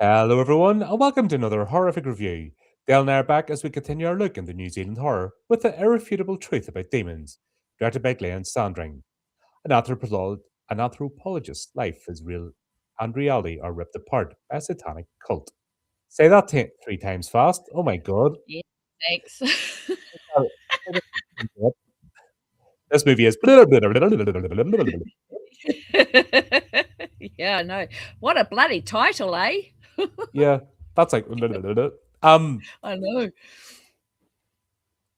Hello, everyone, and welcome to another horrific review. Dale and I are back as we continue our look into New Zealand horror with the Irrefutable Truth About Demons, directed by Glenn Sandring. An anthropologist's life is real and reality are ripped apart by a satanic cult. Say that three times fast. Oh my god. Yeah, thanks. This movie is. Yeah, I know. What a bloody title, eh? Yeah, that's like. Um, I know.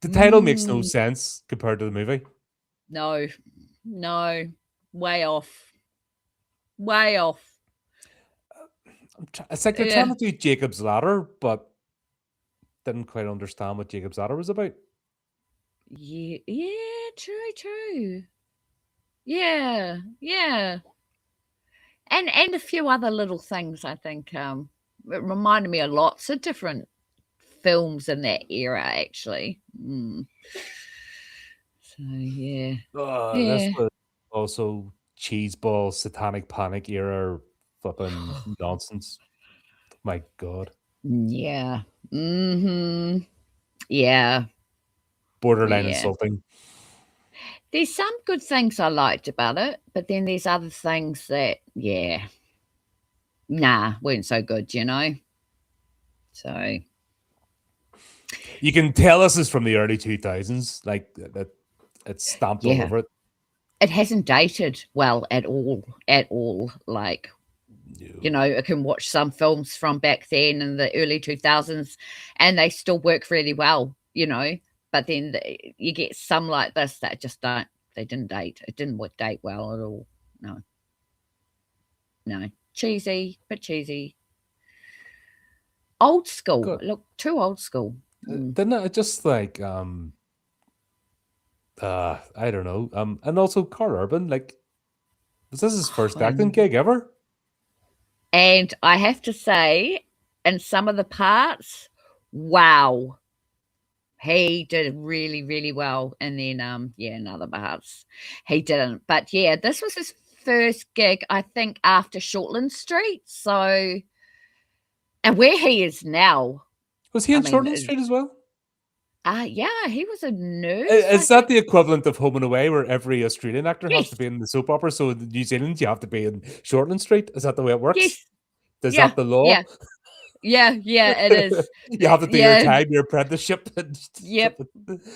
the title makes no Mm, sense compared to the movie. no, no, way off, way off. It's like they're Yeah, trying to do Jacob's Ladder, but didn't quite understand what Jacob's Ladder was about. yeah, true. Yeah, yeah, and a few other little things. I think it reminded me of lots of different films in that era, actually. So This yeah. was also cheeseball, satanic panic era flipping nonsense. My God. Yeah. Mhm. Yeah. Borderline Yeah. insulting. There's some good things I liked about it, but then there's other things that, yeah, nah, weren't so good. So, You can tell this is from the early 2000s, like that it's stamped all yeah, over it. it hasn't dated well at all. Like, No. I can watch some films from back then in the early 2000s and they still work really well. But then you get some like this that just they didn't date. It didn't date well at all. No, no. Cheesy, but cheesy. Old school. God, Look, too old school. Mm. didn't it just like I don't know. And also Karl Urban, like was this his first acting And, gig ever? and I have to say, in some of the parts, wow, he did really, really well. And then, yeah, in other parts, he didn't. But yeah, this was his first gig, I think, after Shortland Street. So, and where he is now, Was he I in mean, Shortland Street as well? yeah, he was a nurse, I Is that think. the equivalent of Home and Away, where every Australian actor has to Yes, be in the soap opera? So in New Zealand, you have to be in Shortland Street. Is that the way it works? yes, Is yeah, that the law? yeah, yeah, it is. You have to do your Yeah, time, your apprenticeship. yep.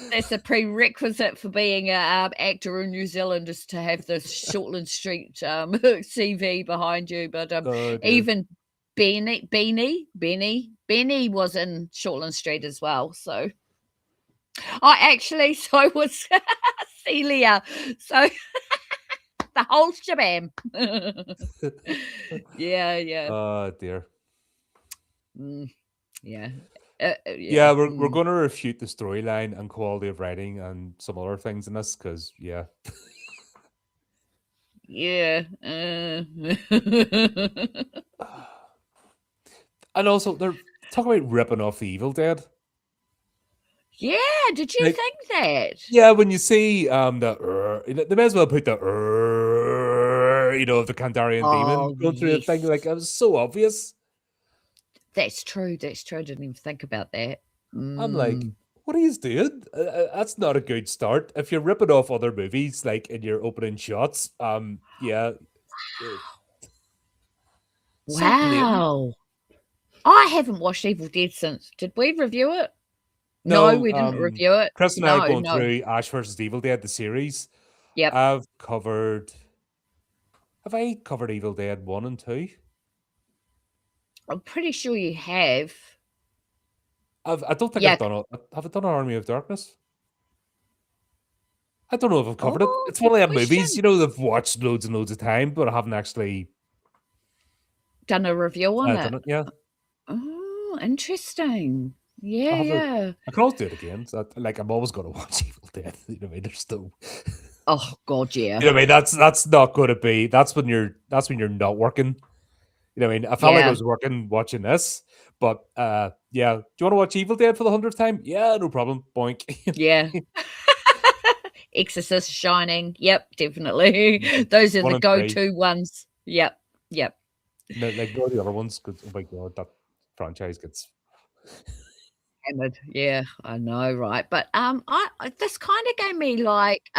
That's a prerequisite for being an actor in New Zealand is to have the Shortland Street CV behind you. But Oh dear. even Benny was in Shortland Street as well. So I actually, so was Celia. So the whole shabam. Yeah. Oh dear. Mm, yeah. Yeah, Yeah. we're going to refute the storyline and quality of writing and some other things in this because yeah, Yeah. and also they're talking about ripping off the Evil Dead. Yeah, did you Like think that? yeah, when you see they may as well put the of the Kandarian demon Oh, going through the thing. yes. Like it was so obvious. That's true, I didn't even think about that. I'm like, Mm. what are you doing? That's not a good start. If you're ripping off other movies, like in your opening shots, yeah, uh, so blatant. Wow. I haven't watched Evil Dead since. Did we review it? No, No, we didn't review it. Chris and I are No, going no. through Ash versus Evil Dead, the series. Yep. I've covered. Have I covered Evil Dead 1 and 2? I'm pretty sure you have. I don't think I've Yeah. done it. Have I done Army of Darkness? I don't know if I've covered it. Oh, It's good one of them movies, question. they've watched loads and loads of time, but I haven't actually Done a review on done it. it. Yeah, Oh, interesting. Yeah, I have a. yeah. I can always do it again. So like I'm always going to watch Evil Dead. You know what I mean? There's no. Oh, God, yeah. You know what I mean? That's not going to be. That's when you're not working. You know what I mean? I felt like I Yeah, was working watching this, but yeah. Do you want to watch Evil Dead for the 100th time? Yeah, no problem. Boink. yeah. Exorcist, Shining. Yep, definitely. Those are One the and three. go-to ones. Yep, yep. No, like no the other ones. Because oh my god, that franchise gets. Hammered. Yeah, I know, right? But, this kinda gave me, like,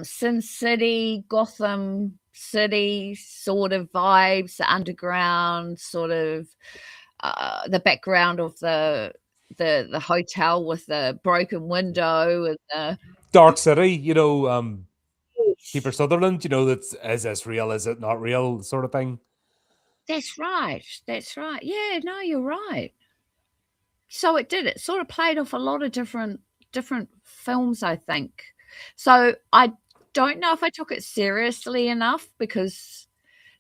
Sin City, Gotham City sort of vibes, the underground sort of, the background of the hotel with the broken window and the Dark City, Keeper Yes. Sutherland, that's is this real? Is it not real? Sort of thing. That's right. Yeah, no, you're right. So it sort of played off a lot of different films, I think. So I don't know if I took it seriously enough because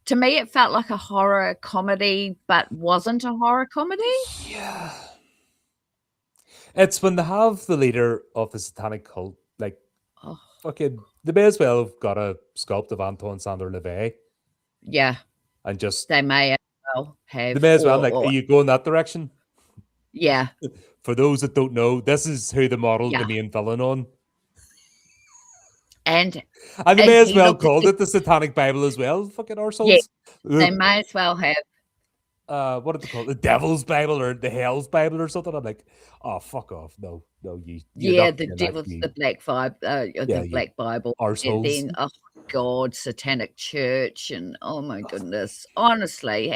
to me it felt like a horror comedy, but wasn't a horror comedy. Yeah. It's when they have the leader of the satanic cult, like Oh, fucking, they may as well have got a sculpt of Antoine Sander Levay yeah, and just they may as well they have may as well. I'm like, are you going that direction? yeah, For those that don't know, this is who they modeled the yeah, main villain on. and And they and may as he well looked called it the Satanic Bible as well, fucking yeah, arseholes. they may as well have. What did they call it? The Devil's Bible or the Hell's Bible or something. I'm like, oh fuck off. No, no, you're Yeah, not the doing that, devil's you the Black yeah, the you Black Bible, and arseholes. then, oh god, Satanic Church, and oh my goodness, honestly,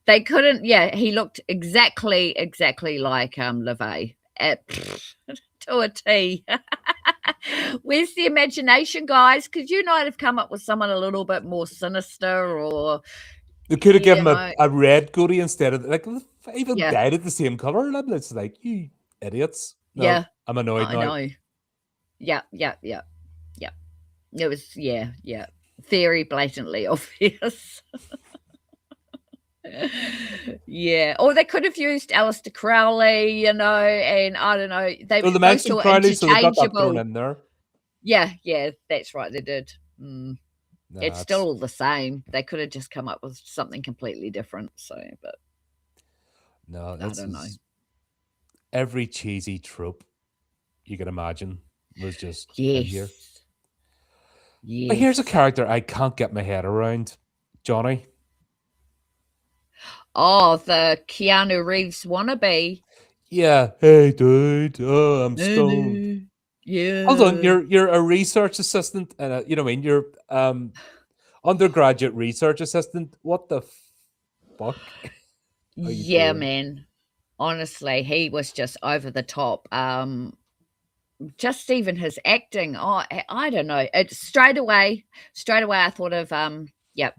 they couldn't yeah, he looked exactly like, LaVey, to a T. Where's the imagination, guys? Could you not have come up with someone a little bit more sinister or, They could have you given know a red goatee instead of like even yeah, dyed it the same color. And it's like, you idiots. No, yeah, I'm annoyed I now. know. Yeah, yeah, yeah, yeah. It was yeah, yeah, very blatantly obvious. Yeah, or they could have used Aleister Crowley, and I don't know, So they those 2 mentioned are Crowley, so they got that thrown interchangeable. in there. Yeah, yeah, that's right, they did. Mm. It's Nah, still it's all the same. They could have just come up with something completely different, so but no, I this don't know. is every cheesy trope you can imagine was just in here. Yes. But here's a Yes. character I can't get my head around. Johnny. Oh, the Keanu Reeves wannabe. Yeah. Hey dude, oh I'm stoned. Hold on, Yeah. you're a research assistant and you know what I mean, you're undergraduate research assistant. What the fuck are you Yeah, doing? man. Honestly, he was just over the top. Just even his acting, oh, I don't know. It straight away I thought of yep,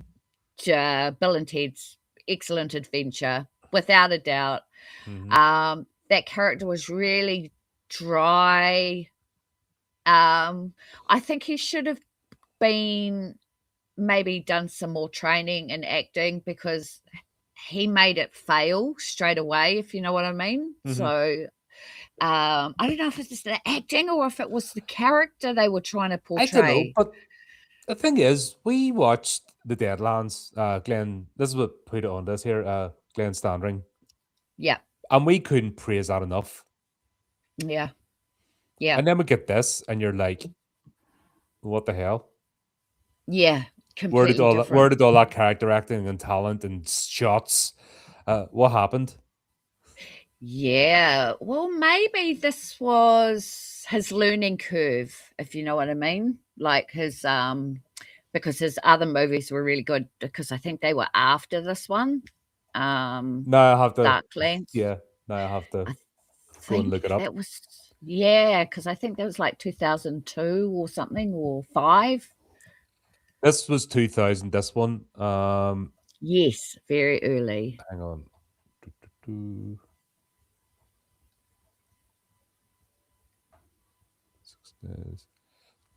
Bill and Ted's Excellent Adventure, without a doubt. Mhm. That character was really dry. I think he should have been maybe done some more training in acting because he made it fail straight away, if you know what I mean. Mhm. So I don't know if it's the acting or if it was the character they were trying to I don't know, portray. but the thing is, we watched the Deadlands, Glenn. This is what put it on this here, Glenn Standring, Yeah, and we couldn't praise that enough. yeah, yeah, And then we get this, and you're like, "What the hell? yeah, Where did completely all that? Where different. did all that character acting and talent and shots? What happened?" Yeah, well, maybe this was his learning curve, if you know what I mean. Like his because his other movies were really good because I think they were after this one. Um Now I have to, Darklands. yeah. Now I have to I go and look think it up. that was yeah, because I think that was like 2002 or something or 5. This was 2000. This one. Yes, very early. Hang on. Do, do, do. 6 days.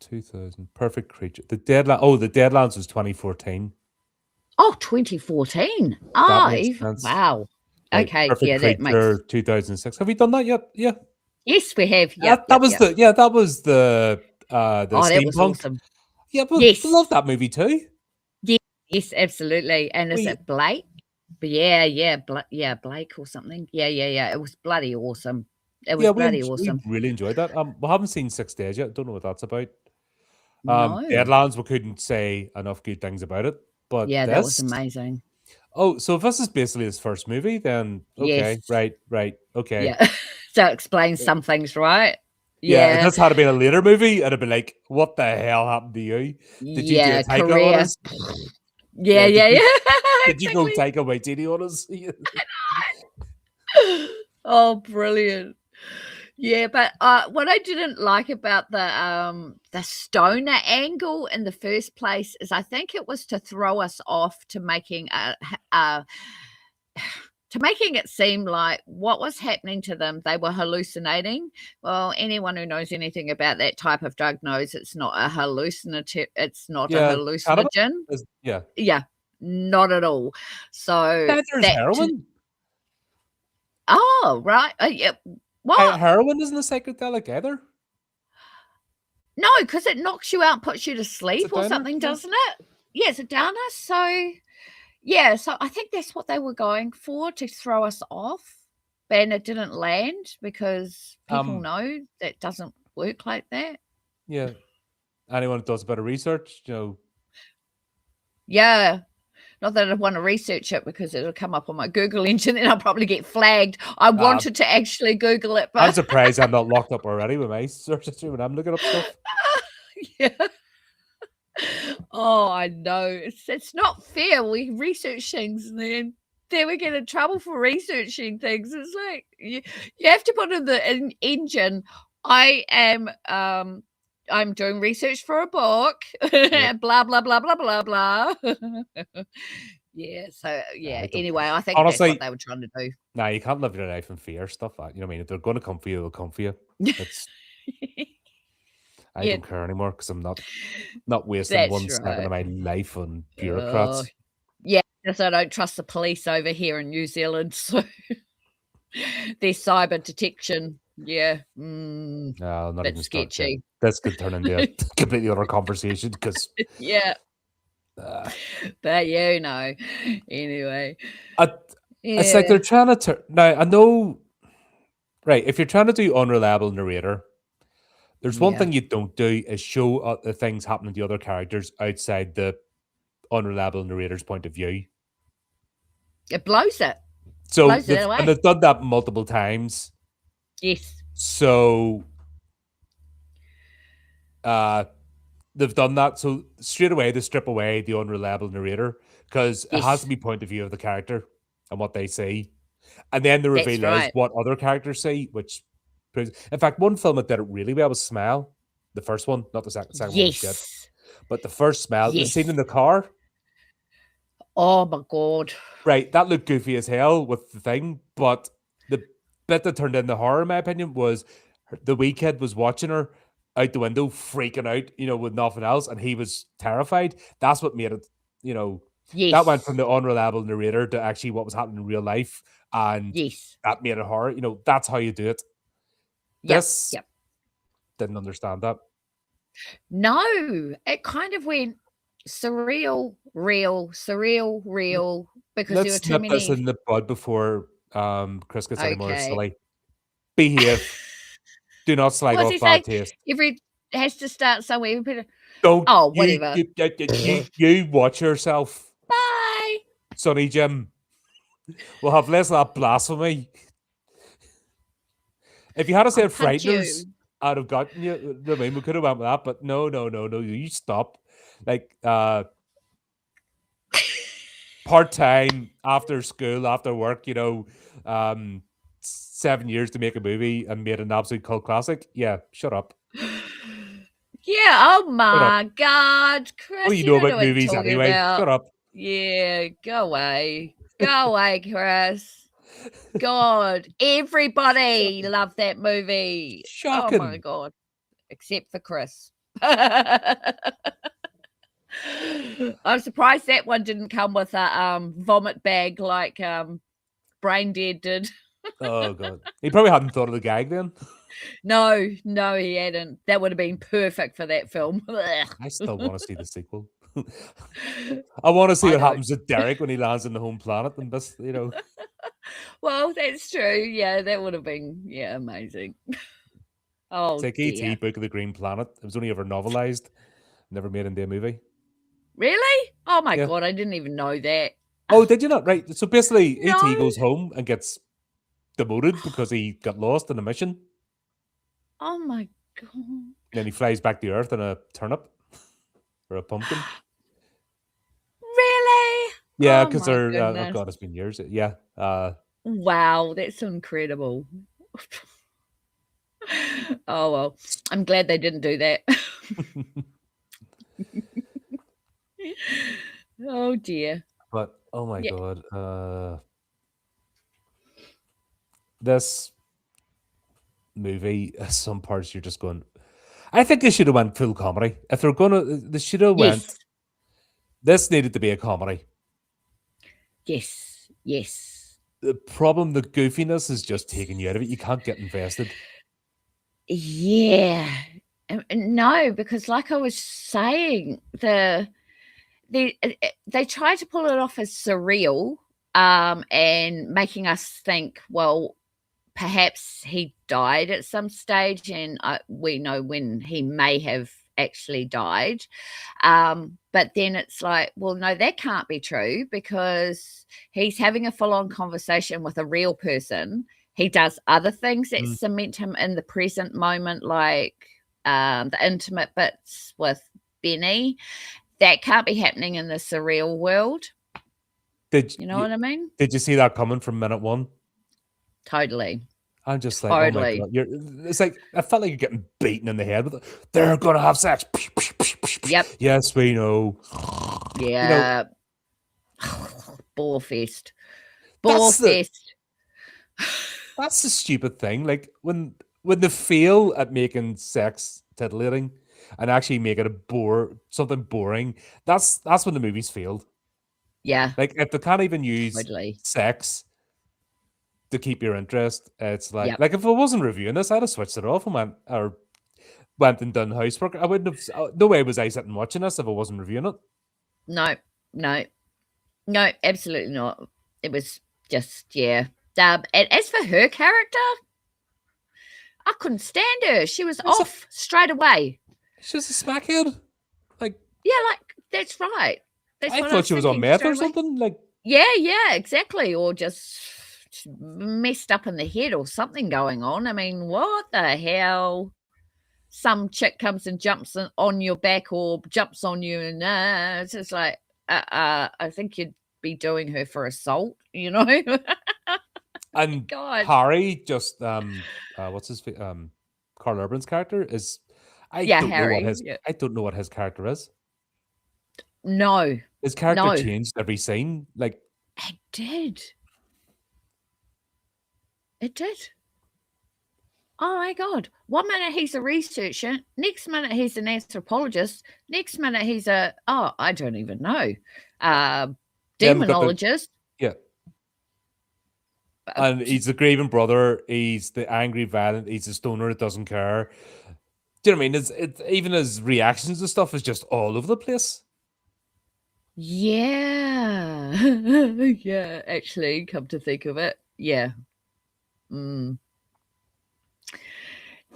2000. Perfect Creature. The Deadlands. Oh, the Deadlands was 2014. Oh, 2014. That Ah, makes eve sense. wow. Right. Okay, Perfect yeah, that makes Creature 2006. Have we done that yet? Yeah. yes, we have. Yep, That yep, was yep. the Oh, that was steampunk. awesome. Yeah, but I Yes. love that movie too. Yes, yes, absolutely. And is We it Blake? But yeah, yeah, yeah, Blake or something. Yeah, yeah, yeah. It was bloody awesome. It yeah, was bloody we awesome. really enjoyed that. We haven't seen 6 Days yet. Don't know what that's about. No. Deadlands, we couldn't say enough good things about it. But Yeah, that was this, amazing. oh, so if this is basically his first movie, then Yes. okay, right, okay. Yeah. So it explains some things, right? Yeah, if Yeah. this had been a later movie, I'd have been like, what the hell happened to you? Did you do a Yeah, Taika on career. us? Yeah, Yeah, yeah, yeah. did you go Exactly. Taika Waititi on us? Oh, brilliant. Yeah, but, what I didn't like about the stoner angle in the first place is I think it was to throw us off to making to making it seem like what was happening to them, they were hallucinating. Well, anyone who knows anything about that type of drug knows it's not a it's not a Yeah, cannabis hallucinogen. is, yeah. Yeah, not at all. So Neither is that heroin. oh, right. Yeah. What? Heroin isn't a psychedelic either. No, because it knocks you out and puts you to It's a sleep or downer. something, Yeah. doesn't it? Yeah, it's a downer. So, yeah, so I think that's what they were going for, to throw us off, and it didn't land because people know that doesn't work like that. Yeah. Anyone who does a bit of research, Yeah. Not that I'd want to research it because it'll come up on my Google engine and I'll probably get flagged. I wanted to actually Google it, I'm but surprised I'm not locked up already with my search history when I'm looking up stuff. yeah. Oh, I know. It's not fair. We research things and then we get in trouble for researching things. It's like you have to put in the engine. I am I'm doing research for a book. Yep. Blah blah blah blah blah blah. Yeah. So yeah. I don't. Anyway, I think that's what Honestly, they were trying to do. nah, you can't live your life in fear. Stuff like, you know what I mean? If they're going to come for you, they'll come for you. It's I Yeah, don't care anymore because I'm not wasting that's 1 second right. of my life on Oh, bureaucrats. yeah, because I don't trust the police over here in New Zealand, so their cyber detection, yeah, No, not bit even start there. sketchy. This could turn into a completely other conversation because Yeah, uh, but you know, anyway, it's like yeah, they're trying to turn. Now, I know, right, if you're trying to do unreliable narrator, there's one yeah, thing you don't do is show the things happening to other characters outside the unreliable narrator's point of view. it blows it, So blows it away. they've done that multiple times. Yes, So uh they've done that. So straight away they strip away the unreliable narrator because it has to yes, be point of view of the character and what they see. And then the that's reveal is right. what other characters see, which in fact, one film that did it really well was Smile. The first one, not the second. Second one was shit. Yes, But the first Smile, the scene yes. in the car, Oh my god. right, that looked goofy as hell with the thing. But the bit that turned into horror, in my opinion, was the wee kid was watching her out the window, freaking out, with nothing else, and he was terrified. That's what made it, that went from Yes, the unreliable narrator to actually what was happening in real life, and yes. that made it horror. That's how you do it. Yep, This yep. didn't understand that. No, it kind of went surreal, real, because there were Let's too nip this many. in the bud before Chris gets any more Okay. silly. Behave. Do not slag What's he off bad say? taste. Every has to start somewhere. We put a Don't oh, you whatever. you watch yourself, Bye. Sonny Jim. We'll have less of that blasphemy. If you had I'll said punch frighteners, you. I'd have gotten you. I mean, we could have went with that, but no, no, no, no. You stop. Like part time after school, after work. 7 years to make a movie and made an absolute cult classic. Yeah, shut up. Yeah, oh Shut up. my god, What do Chris, you you know don't know about what you're movies talking anyway? about. Shut up. Yeah, go away. Go away, Chris. God, everybody loved that movie. Oh my Shocking. god. Except for Chris. I'm surprised that one didn't come with a vomit bag like Brain Dead did. Oh god. He probably hadn't thought of the gag then. No, no, he hadn't. That would have been perfect for that film. I still want to see the sequel. I want to see I what don't. happens to Derek when he lands in the home planet and this. Well, that's true. Yeah, that would have been amazing. Oh It's like dear. E.T. Book of the Green Planet. It was only ever novelized, never made into a movie. Really? Oh my Yeah. god, I didn't even know that. Oh, did you not? Right. So basically, No. ET goes home and gets demoted because he got lost in a mission. Oh my god. And then he flies back to Earth in a turnip or a pumpkin. Really? Yeah, Oh because my they're, oh goodness. God, it's been years. Yeah. Wow, that's incredible. Oh, well, I'm glad they didn't do that. Oh, dear. But, oh my Yeah. God. This movie, some parts you're just going, I think they should have went full comedy. If they're gonna, they should have went. Yes. This needed to be a comedy. Yes. Yes. The problem, the goofiness is just taking you out of it. You can't get invested. Yeah. No, because like I was saying, they try to pull it off as surreal, and making us think, well, perhaps he died at some stage, and we know when he may have actually died. But then it's like, well, no, that can't be true because he's having a full on conversation with a real person. He does other things that Mm. cement him in the present moment, like the intimate bits with Benny. That can't be happening in the surreal world. Did You know you, what I mean? did you see that coming from minute one? Totally. I'm just like, oh my Totally. God. It's like, I felt like you're getting beaten in the head with it. They're going to have sex. Yep. Yes, we know. You know, Yeah. Bore fest. Bore that's the fest. that's the stupid thing. Like when they fail at making sex titillating and actually make it something boring, that's when the movie's failed. Yeah, Like if they can't even use totally. sex to keep your interest, it's like Yep. if I wasn't reviewing this, I'd have switched it off and went and done housework. I wouldn't have. No way was I sitting watching this if I wasn't reviewing it. No, no, no, absolutely not. It was just, yeah. And as for her character, I couldn't stand her. She was It's a, off straight away. she's a smackhead. Like Yeah, like, that's right. That's I what I thought was she was on thinking meth or straight away. something. Like Yeah, exactly. Or just messed up in the head or something going on. I mean, what the hell? Some chick comes and jumps on your back or jumps on you, and it's just like, I think you'd be doing her for assault, you know? and God. Harry just what's Karl Urban's character is Yeah, Harry. Yeah. I don't know what his character is. No, His character no, changed every scene. Like it did. It did. Oh my God. One minute he's a researcher, next minute he's an anthropologist, next minute he's I don't even know, got the demonologist. yeah. Uh, And he's the grieving brother. He's the angry, violent. He's the stoner that doesn't care. Do you know what I mean? It's even his reactions and stuff is just all over the place. Yeah. Yeah, actually, come to think of it. Yeah. Mm.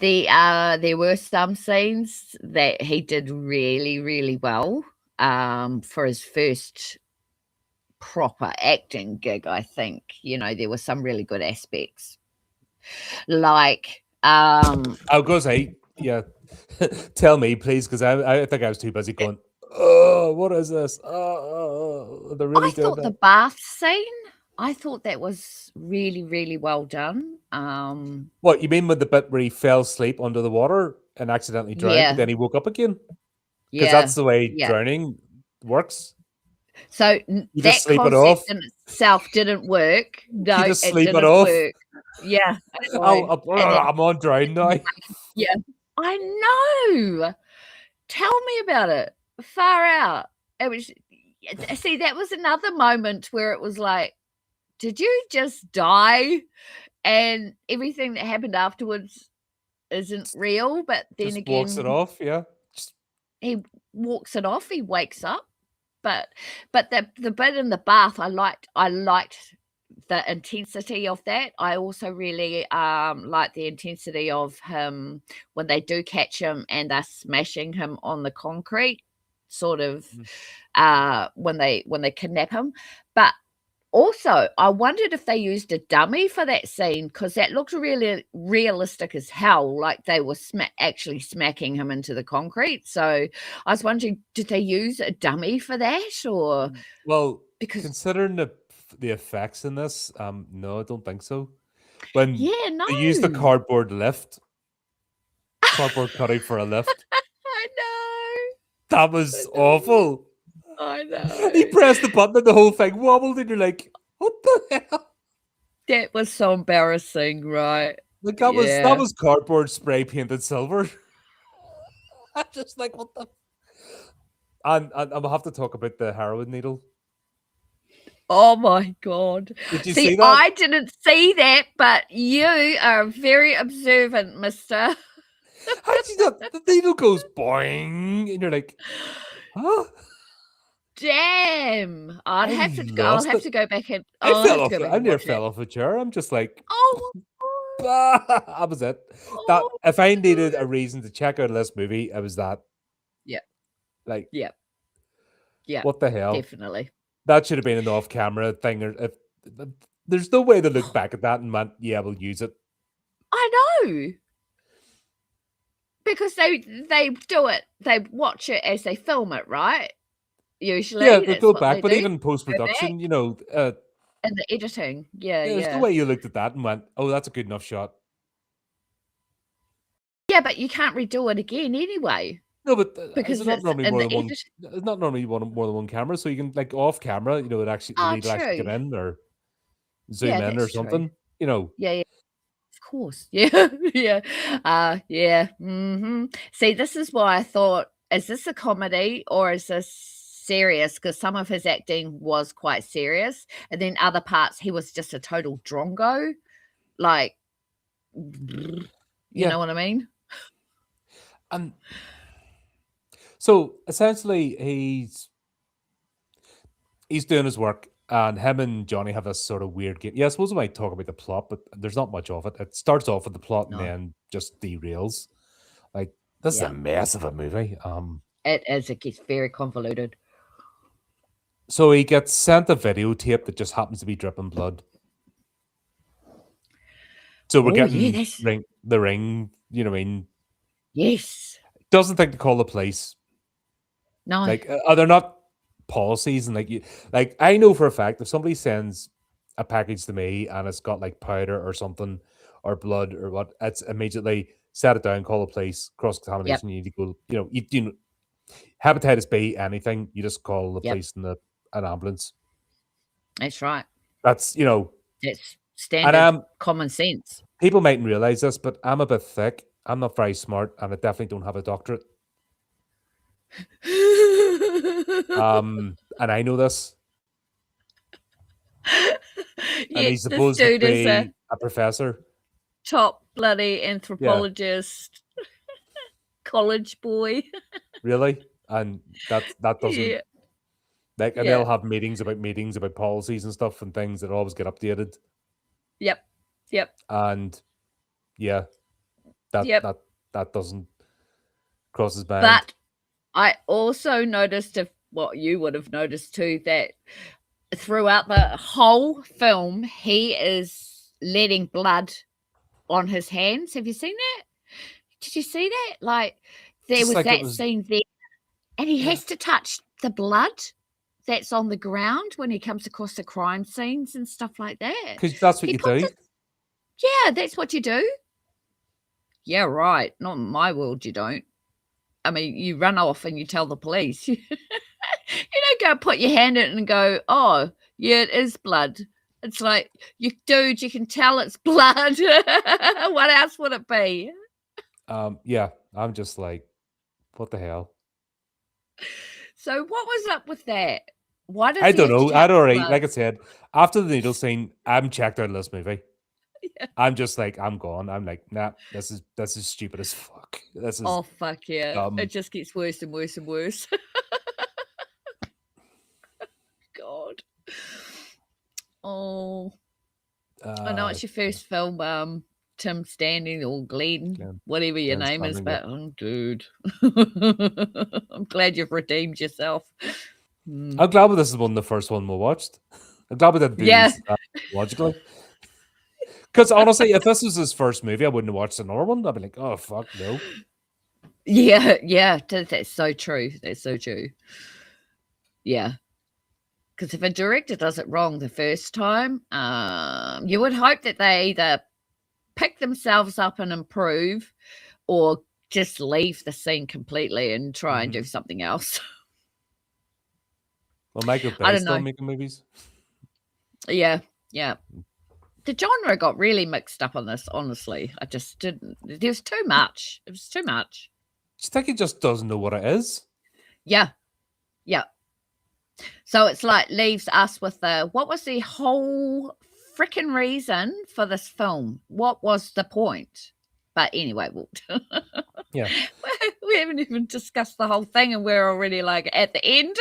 There were some scenes that he did really, really well, for his first proper acting gig, I think. You know, there were some really good aspects. Like, I'll go say, yeah. Tell me, please, because I think I was too busy going, oh, what is this? Oh, they're really I doing thought the that. bath scene, I thought that was really, really well done. What, you mean with the bit where he fell asleep under the water and accidentally drowned, but Yeah, then he woke up again? Because yeah, that's the way yeah. drowning works. So You just that sleep it concept off. in itself didn't work. You No, just it sleep it didn't off. work. Yeah, no. And then I'm on drown now. yeah, I know. Tell me about it. Far out. It was see, that was another moment where it was like, did you just die? And everything that happened afterwards isn't real, but then Just walks it again, off. Yeah. Just, he walks it off, he wakes up. But the bit in the bath, I liked the intensity of that. I also really like the intensity of him when they do catch him and they're smashing him on the concrete. sort of Mm. when they kidnap him. But also, I wondered if they used a dummy for that scene because that looked really realistic as hell, like they were actually smacking him into the concrete. So I was wondering, did they use a dummy for that, or Well, because considering the effects in this, no, I don't think so. When yeah, they used the no, cardboard cutout for a lift, I know, that I was know, awful. I He know. pressed the button and the whole thing wobbled, and you're like, "What the hell?" That was so embarrassing, right? Like that Yeah. was cardboard spray painted silver. I'm just like, what the? And I'll have to talk about the heroin needle. Oh my god. Did you See, see that? I didn't see that, but you are very observant, mister. How did you not? The needle goes boing, and you're like, huh? Damn. I I'll lost have it. to go back and I I'll fell have to off. go back I and near watch it. fell off a chair. I'm just like, Oh that was it. That oh if I my needed a god. reason to check out this movie, it was that. Yep, Like, yep, yep, what the hell? definitely. That should have been an off-camera thing. Or if there's no way to look back at that and went, yeah, we'll use it. I know. Because they do it, they watch it as they film it, right? Yeah, Usually, they'll that's go what they back, but do. even post Go back production, and the editing. Yeah, yeah, there's no yeah. way you looked at that and went, "Oh, that's a good enough shot." Yeah, but you can't redo it again anyway No, but is it because not it's normally in more the than one? edit. It's not normally more than one camera, so you can like off camera, it actually the Oh, needle actually come true. in or zoom Yeah, in or that's true. something. Yeah, yeah, of course. Yeah, yeah. Yeah, mhm. See, this is why I thought, is this a comedy or is this serious? Because some of his acting was quite serious, and then other parts, he was just a total drongo, like, you Yeah, know what I mean? and so essentially he's doing his work, and him and Johnny have this sort of weird game. Yeah, I suppose we might talk about the plot, but there's not much of it. It starts off with the plot and No. then just derails. Like this is a Yeah. mess of a movie. It gets very convoluted. So he gets sent a videotape that just happens to be dripping blood. So we're Oh, yeah, getting that's the ring, you know what I mean? yes. Doesn't think to call the police. No. Like, are there not policies and like I know for a fact if somebody sends a package to me and it's got like powder or something or blood or what, it's immediately set it down, call the police, cross Yep, contamination. You need to go, hepatitis B, anything, you just call the yep. police and an ambulance. That's right. That's That's and standard common sense. people mightn't realize this, but I'm a bit thick. I'm not very smart, and I definitely don't have a doctorate. And I know this, and Yet he's this supposed to dude is a be a professor, top bloody yeah, anthropologist, college boy. really, and that doesn't Yeah, like, and they'll yeah. have meetings about policies and stuff and things that always get updated, Yep, yep, and yeah, that yep. that that doesn't cross his mind. But I also noticed, if what you would have noticed too, that throughout the whole film, he is letting blood on his hands. Have you seen that? Did you see that? Like, there Just was like it that was, scene there, and he yeah, has to touch the blood that's on the ground when he comes across the crime scenes and stuff like that. because that's what He you puts do. it, yeah, that's what you do. Yeah, right. Not in my world, you don't. I mean, you run off and you tell the police. You don't go put your hand in it and go, oh, yeah, it is blood. It's like, you dude, you can tell it's blood. What else would it be? Yeah, I'm just like, what the hell? So what was up with that? Why does I he don't have to know. I'd touch already, blood? like I said, after the needle scene, I'm checked out of this movie. Yeah. I'm just like, I'm gone. I'm like, nah, this is stupid as fuck. This is Oh, fuck yeah. It dumb. just gets worse and worse and worse. God. Oh, I know Uh, it's your first film. Tim standing or Glenn, Glenn, whatever your Glenn name is, Sandring, yeah. but oh, dude, I'm glad you've redeemed yourself. Mm. I'm glad this is one of the first one we watched. I'm glad we didn't do Yeah, these logically. Because honestly, if this was his first movie, I wouldn't have watched another one. I'd be like, oh fuck no. yeah. That's so true. That's so true. Yeah. Because if a director does it wrong the first time, you would hope that they either pick themselves up and improve or just leave the scene completely and try and do something else. Well, Michael I Bay's don't still know. making movies. Yeah. The genre got really mixed up on this, honestly. I just didn't. There was too much. It was too much. Do you think he just doesn't know what it is? Yeah. So it's like leaves us with what was the whole freaking reason for this film? What was the point? But anyway, Yeah. we haven't even discussed the whole thing, and we're already like at the end.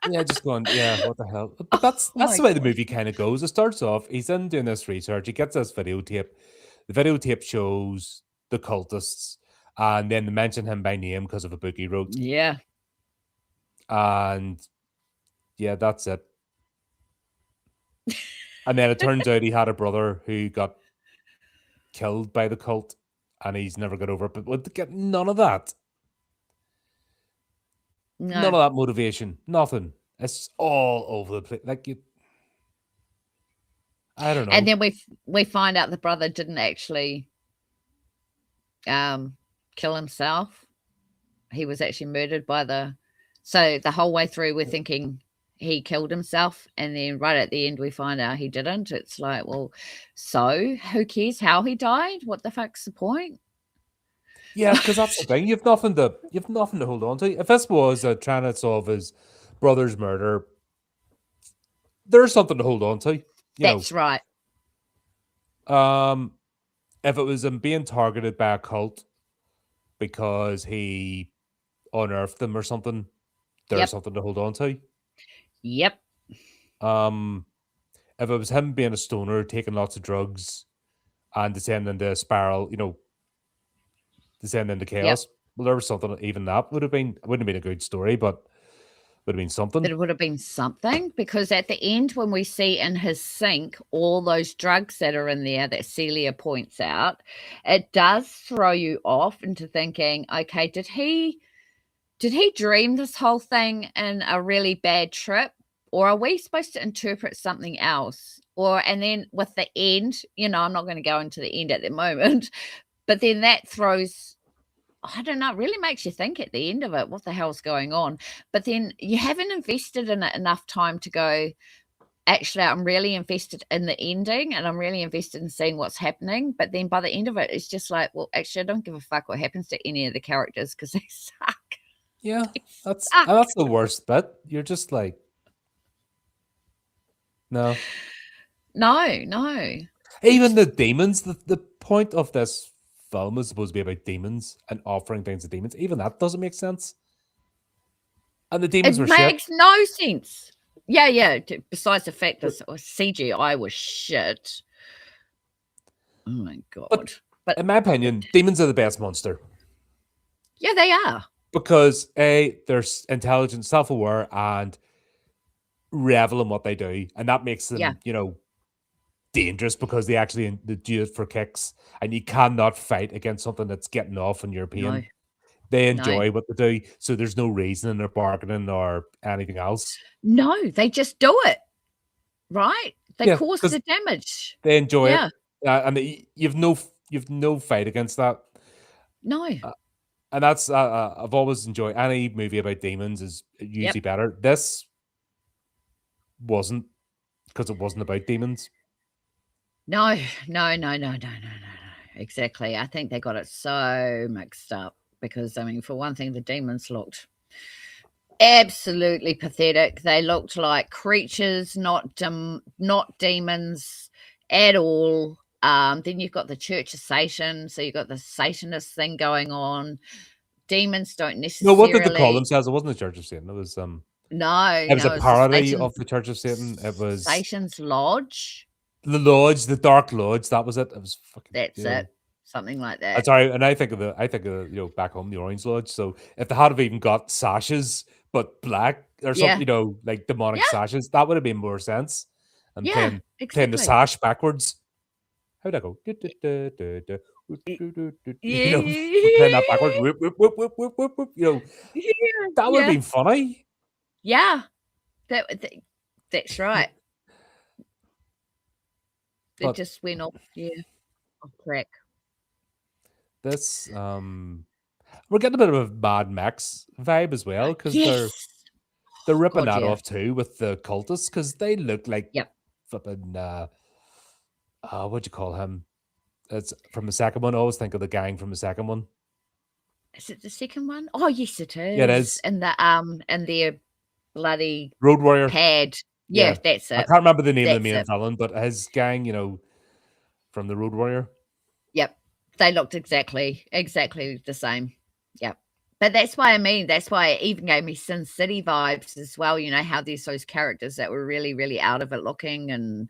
Yeah, just going, yeah, what the hell? But that's my the way the God. movie kind of goes. It starts off, he's in doing this research, he gets this videotape. The videotape shows the cultists, and then they mention him by name because of a book he wrote. Yeah. And yeah, that's it. And then it turns out he had a brother who got killed by the cult, and he's never got over it. But would get none of that. None No. of that motivation. Nothing. It's all over the place. Like you, I don't know. And then we find out the brother didn't actually kill himself. He was actually murdered by so the whole way through we're thinking he killed himself, and then right at the end we find out he didn't. It's like, well, so who cares how he died? What the fuck's the point? Yeah, because that's the thing. You've nothing to hold on to. If this was trying to solve his brother's murder, there's something to hold on to. That's right. If it was him being targeted by a cult because he unearthed them or something, there's something to hold on to. Yep. If it was him being a stoner, taking lots of drugs, and descending into a spiral, descending into chaos. Well, there was something. Even that wouldn't have been a good story, but would have been something. But it would have been something, because at the end, when we see in his sink all those drugs that are in there that Celia points out, it does throw you off into thinking, okay, did he dream this whole thing in a really bad trip, or are we supposed to interpret something else? And then with the end, I'm not going to go into the end at the moment, but then that throws, I don't know, it really makes you think at the end of it, what the hell's going on? But then you haven't invested in it enough time to go, actually, I'm really invested in the ending, and I'm really invested in seeing what's happening. But then by the end of it, it's just like, well, actually, I don't give a fuck what happens to any of the characters because they suck. Yeah, that's the worst bit. You're just like, no. Even the demons, the point of this film is supposed to be about demons and offering things to demons. Even that doesn't make sense. And the demons were shit. It makes no sense. Yeah. Besides the fact that CGI was shit. Oh my God. But in my opinion, demons are the best monster. Yeah, they are. Because they're intelligent, self-aware, and revel in what they do. And that makes them, dangerous, because they actually do it for kicks. And you cannot fight against something that's getting off in your pain. No. They enjoy what they do, so there's no reason in their bargaining or anything else. No, they just do it, right? They cause the damage. They enjoy it, and you've no fight against that. No, and that's I've always enjoyed any movie about demons is usually better. This wasn't, because it wasn't about demons. No. Exactly. I think they got it so mixed up. Because, I mean, for one thing, the demons looked absolutely pathetic. They looked like creatures, not demons at all. Then you've got the Church of Satan, so you've got the Satanist thing going on. Demons don't necessarily... No, what did the call themselves? It wasn't the Church of Satan. It was no, it was a parody of the Church of Satan. It was Satan's Lodge. The Lodge, the Dark Lodge, that was it. It was fucking, That's it. Something like I'm that. sorry, and I think of back home the Orange Lodge. So if they had have even got sashes but black or something, Yeah. like demonic Yeah. sashes, that would have made more sense. And Yeah. playing the Exactly. sash backwards. How'd I go? Y Playing that backwards. yeah. Whoop, whoop, whoop, whoop, whoop, whoop, whoop, Yeah. that would have Yeah. been funny. Yeah. That's right. It But just went off, yeah, off track. this we're getting a bit of a Mad Max vibe as well, because Yes. they're ripping God, that yeah. off too with the cultists, because they look like Yep. flipping what'd you call him? It's from the second one. I always think of the gang from the second one. Is it the second one? Oh, yes, it Yeah, it is. is. And their bloody Road Warrior. pad. Yeah, Yeah. that's I it. can't remember the name of the That's main it. villain, but his gang, from the Road Warrior. Yep. They looked exactly the same. Yep. But that's why that's why it even gave me Sin City vibes as well. You know, how there's those characters that were really, really out of it looking, and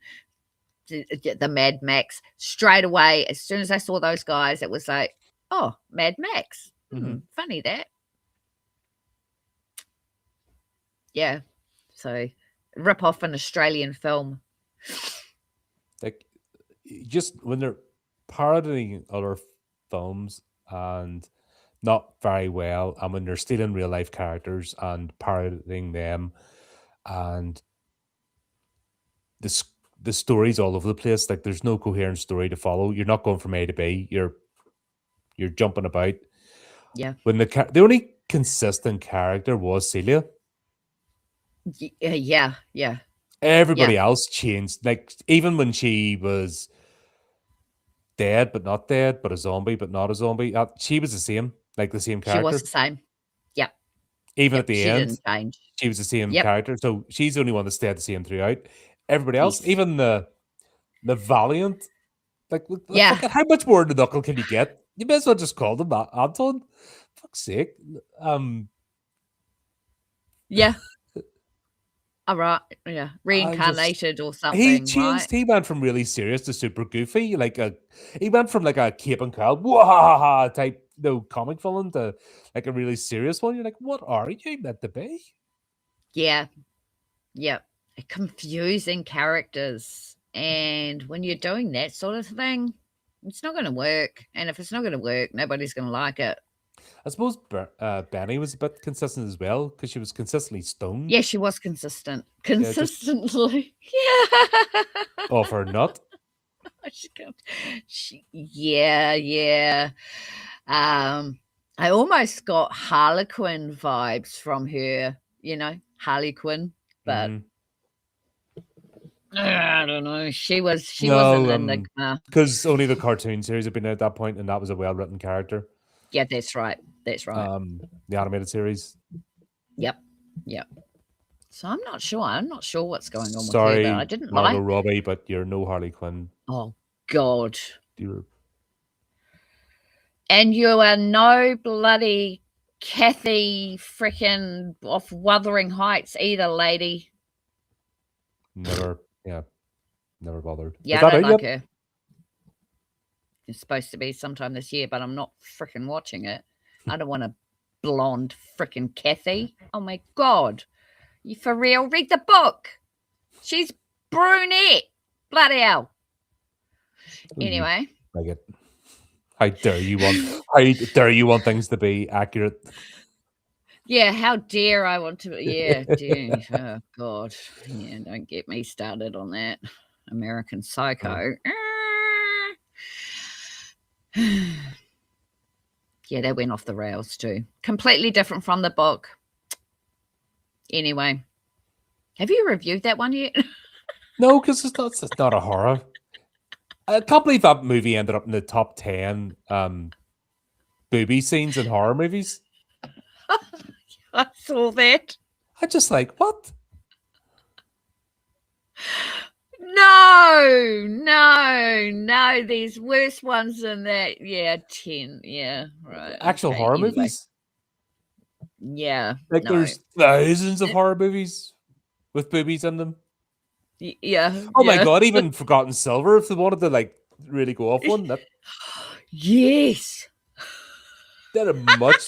the Mad Max. Straight away, as soon as I saw those guys, it was like, oh, Mad Max. Mm-hmm. Funny that. Yeah. So rip off an Australian film. Like, just when they're parodying other films and not very well, and when they're stealing real life characters and parodying them, and the story's all over the place. Like, there's no coherent story to follow. You're not going from A to B. You're jumping about. Yeah. When the only consistent character was Celia. Yeah. Yeah. Everybody else changed. Like, even when she was dead but not dead, but a zombie but not a zombie, she was the same. Like, the same She was character. the same. Yep. Even at Yep. the She end, didn't change. she was the same Yep. character. So she's the only one that stayed the same throughout. Everybody else, Yes. even the Valiant, like, the Yeah. fucking, how much more the knuckle can you get? You may as well just call them Anton. Fuck's sake. Yeah. All right. Yeah. I just Reincarnated or he something, right? changed. He went from really serious to super goofy. He went from like a Cape and Cow wah type comic villain to like a really serious one. You're like, what are you meant to be? Yeah. Yep. Confusing characters. And when you're doing that sort of thing, it's not going to work. And if it's not going to work, nobody's going to like it. I suppose Benny was a bit consistent as well, because she was consistently stoned. Yeah, she was consistent. Yeah, just Consistently. Yeah. off her nut. Yeah. I almost got Harlequin vibes from her, Harley Quinn, but Mm-hmm. I don't know. She was an No, enigma. because only the cartoon series had been out at that point, and that was a well written character. Yeah, that's right. That's right. The animated series. Yep. So I'm not sure. What's going on with her, Sorry, but I didn't Margot like. Robbie, but you're no Harley Quinn. Oh God. You're And you are no bloody Kathy frickin' off Wuthering Heights either, lady. never bothered. Yeah, Is I that don't out like yet? her. It's supposed to be sometime this year, but I'm not frickin' watching it. I don't want a blonde frickin' Kathy. Oh my God. You for real? Read the book. She's brunette. Bloody hell. Anyway. Like it. How dare you want things to be accurate? Yeah, how dare I want to? Yeah, dear. Oh, God. Yeah, don't get me started on that. American Psycho. Yeah, that went off the rails too. Completely different from the book. Anyway, have you reviewed that one yet? No, because it's not a horror. I can't believe that movie ended up in the top 10 booby scenes in horror movies. I saw that. I'm just like, what? No. There's worse ones than that. Yeah, 10. Yeah, right. Actual horror movies? Yeah. Like, there's thousands of horror movies with boobies in them. Yeah, Oh my yeah. god, even Forgotten Silver, if they wanted to like really go off one, Yes. that a much.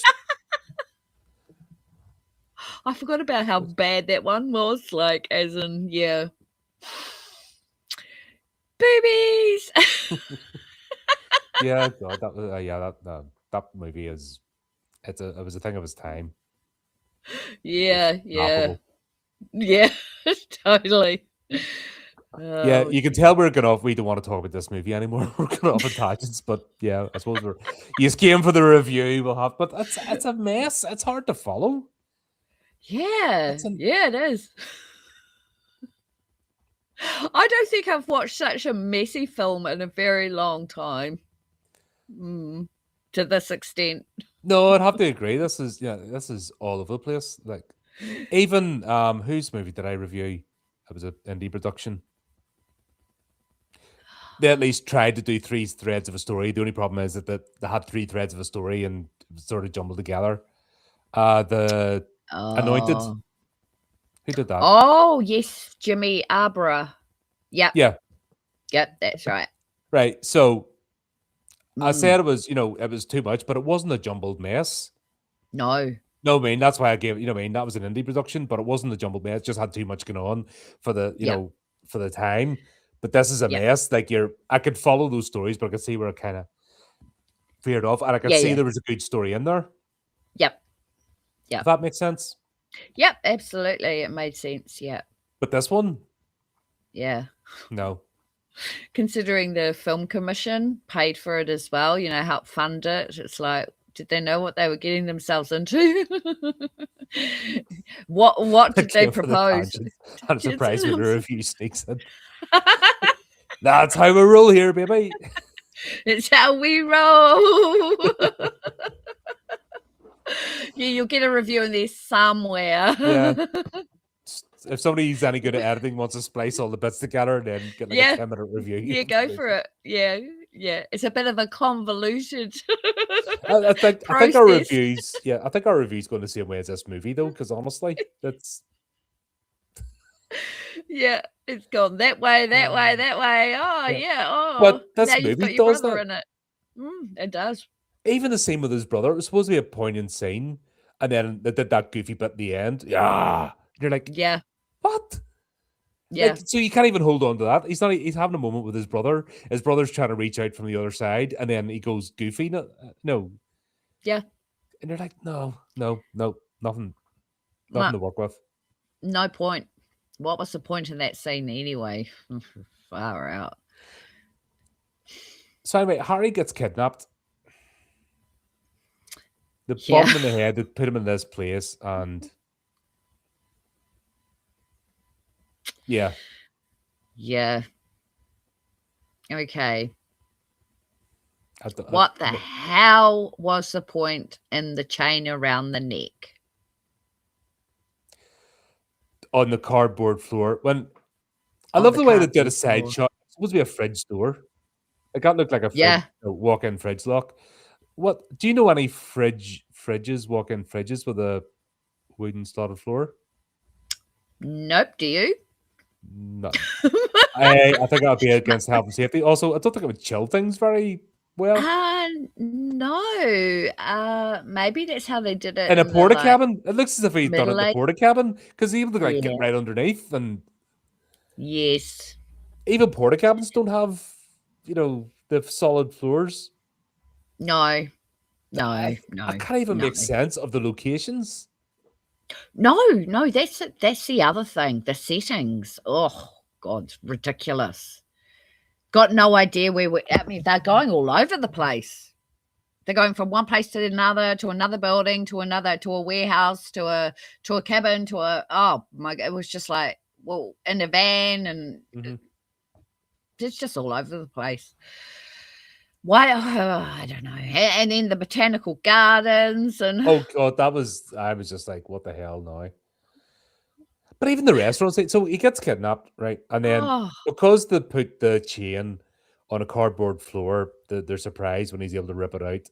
I forgot about how bad that one was, like, as in, yeah. Boobies! Yeah, God, that was that movie is it was a thing of its time. Just Yeah, yeah. laughable. Yeah, totally. Yeah, Oh, you can dear. tell we're going off. We don't want to talk about this movie anymore. We're going off on tangents, but yeah, I suppose we're. You just came for the review. We'll have, but it's a mess. It's hard to follow. Yeah, It's an yeah, it is. I don't think I've watched such a messy film in a very long time, mm, to this extent. no. I'd have to agree. This is all over the place. Like even whose movie did I review? It was an indie production. They at least tried to do three threads of a story. The only problem is that they had three threads of a story and it was sort of jumbled together. The Anointed. Oh. Who did that? Oh, yes, Jimmy Arbor. Yep, Yeah, yep, that's right. right. So I Mm, said it was, it was too much, but it wasn't a jumbled mess. no. No, I mean, that's why I gave, I mean, that was an indie production, but it wasn't a jumbled mess. It just had too much going on for the, Yep, for the time. But this is a yep. mess. Like I could follow those stories, but I could see where it kind of veered off, and I could Yeah, see yeah. there was a good story in there. Yep, If yep. that makes sense. Yep, absolutely, it made sense, yeah, But this one, yeah. no. Considering the film commission paid for it as well, helped fund it, it's like, did they know what they were getting themselves into? What I did they came for the propose? tangent. I'm Just surprised when the review sneaks in. That's how we roll here, baby. It's how we roll. Yeah, you'll get a review in there somewhere. Yeah. If somebody's any good at editing, wants to splice all the bits together, then get like a Yeah, 10-minute review. yeah, go for it. Yeah, yeah. It's a bit of a convoluted I think our process. reviews, yeah, I think our reviews going the same way as this movie though, because honestly, that's Yeah, it's gone that way, that way, that way. Oh, yeah. yeah. Oh, But now this you've movie got your does brother that. in it. It does. Even the same with his brother. It was supposed to be a poignant scene, and then they did that goofy bit at the end. Yeah, you're like, Yeah, what? Like, yeah, so you can't even hold on to that. He's not. He's having a moment with his brother. His brother's trying to reach out from the other side, and then he goes goofy. No, no, yeah. and you're like, no, no, no, nothing, nothing No, to work with. no point. What was the point in that scene anyway? Far out. So anyway, Harry gets kidnapped. They Yeah, bomb him in the head. They put him in this place, and yeah, yeah. Okay. at the, at, What the hell was the point in the chain around the neck? on the cardboard floor. When I On love the the way they did a cardboard side floor. shot. It's supposed to be a fridge door. Like that looked like a fridge, Yeah. walk-in fridge lock. What do you know any fridges, walk-in fridges with a wooden slotted floor? Nope. Do you? None. I think that'd be against health and safety. Also, I don't think it would chill things very well. No. Maybe that's how they did it In a in the porta like cabin, it looks as if he'd done it in Middle the Age. porta cabin because he would like get Yeah. right underneath, and Yes. even porta cabins don't have, the solid floors. No. No. I No. can't even No. make sense of the locations. No. No. That's it. That's the other thing. The settings. Oh God, ridiculous. Got no idea where we. I mean, they're going all over the place. They're going from one place to another building, to another, to a warehouse, to a cabin, to a oh my! It was just like, well, in a van, and Mhm. it's just all over the place. Why? I don't know. And then the botanical gardens, and Oh god, I was just like, what the hell now? But even the restaurants, so he gets kidnapped, right? And then oh, because they put the chain on a cardboard floor, they're surprised when he's able to rip it out.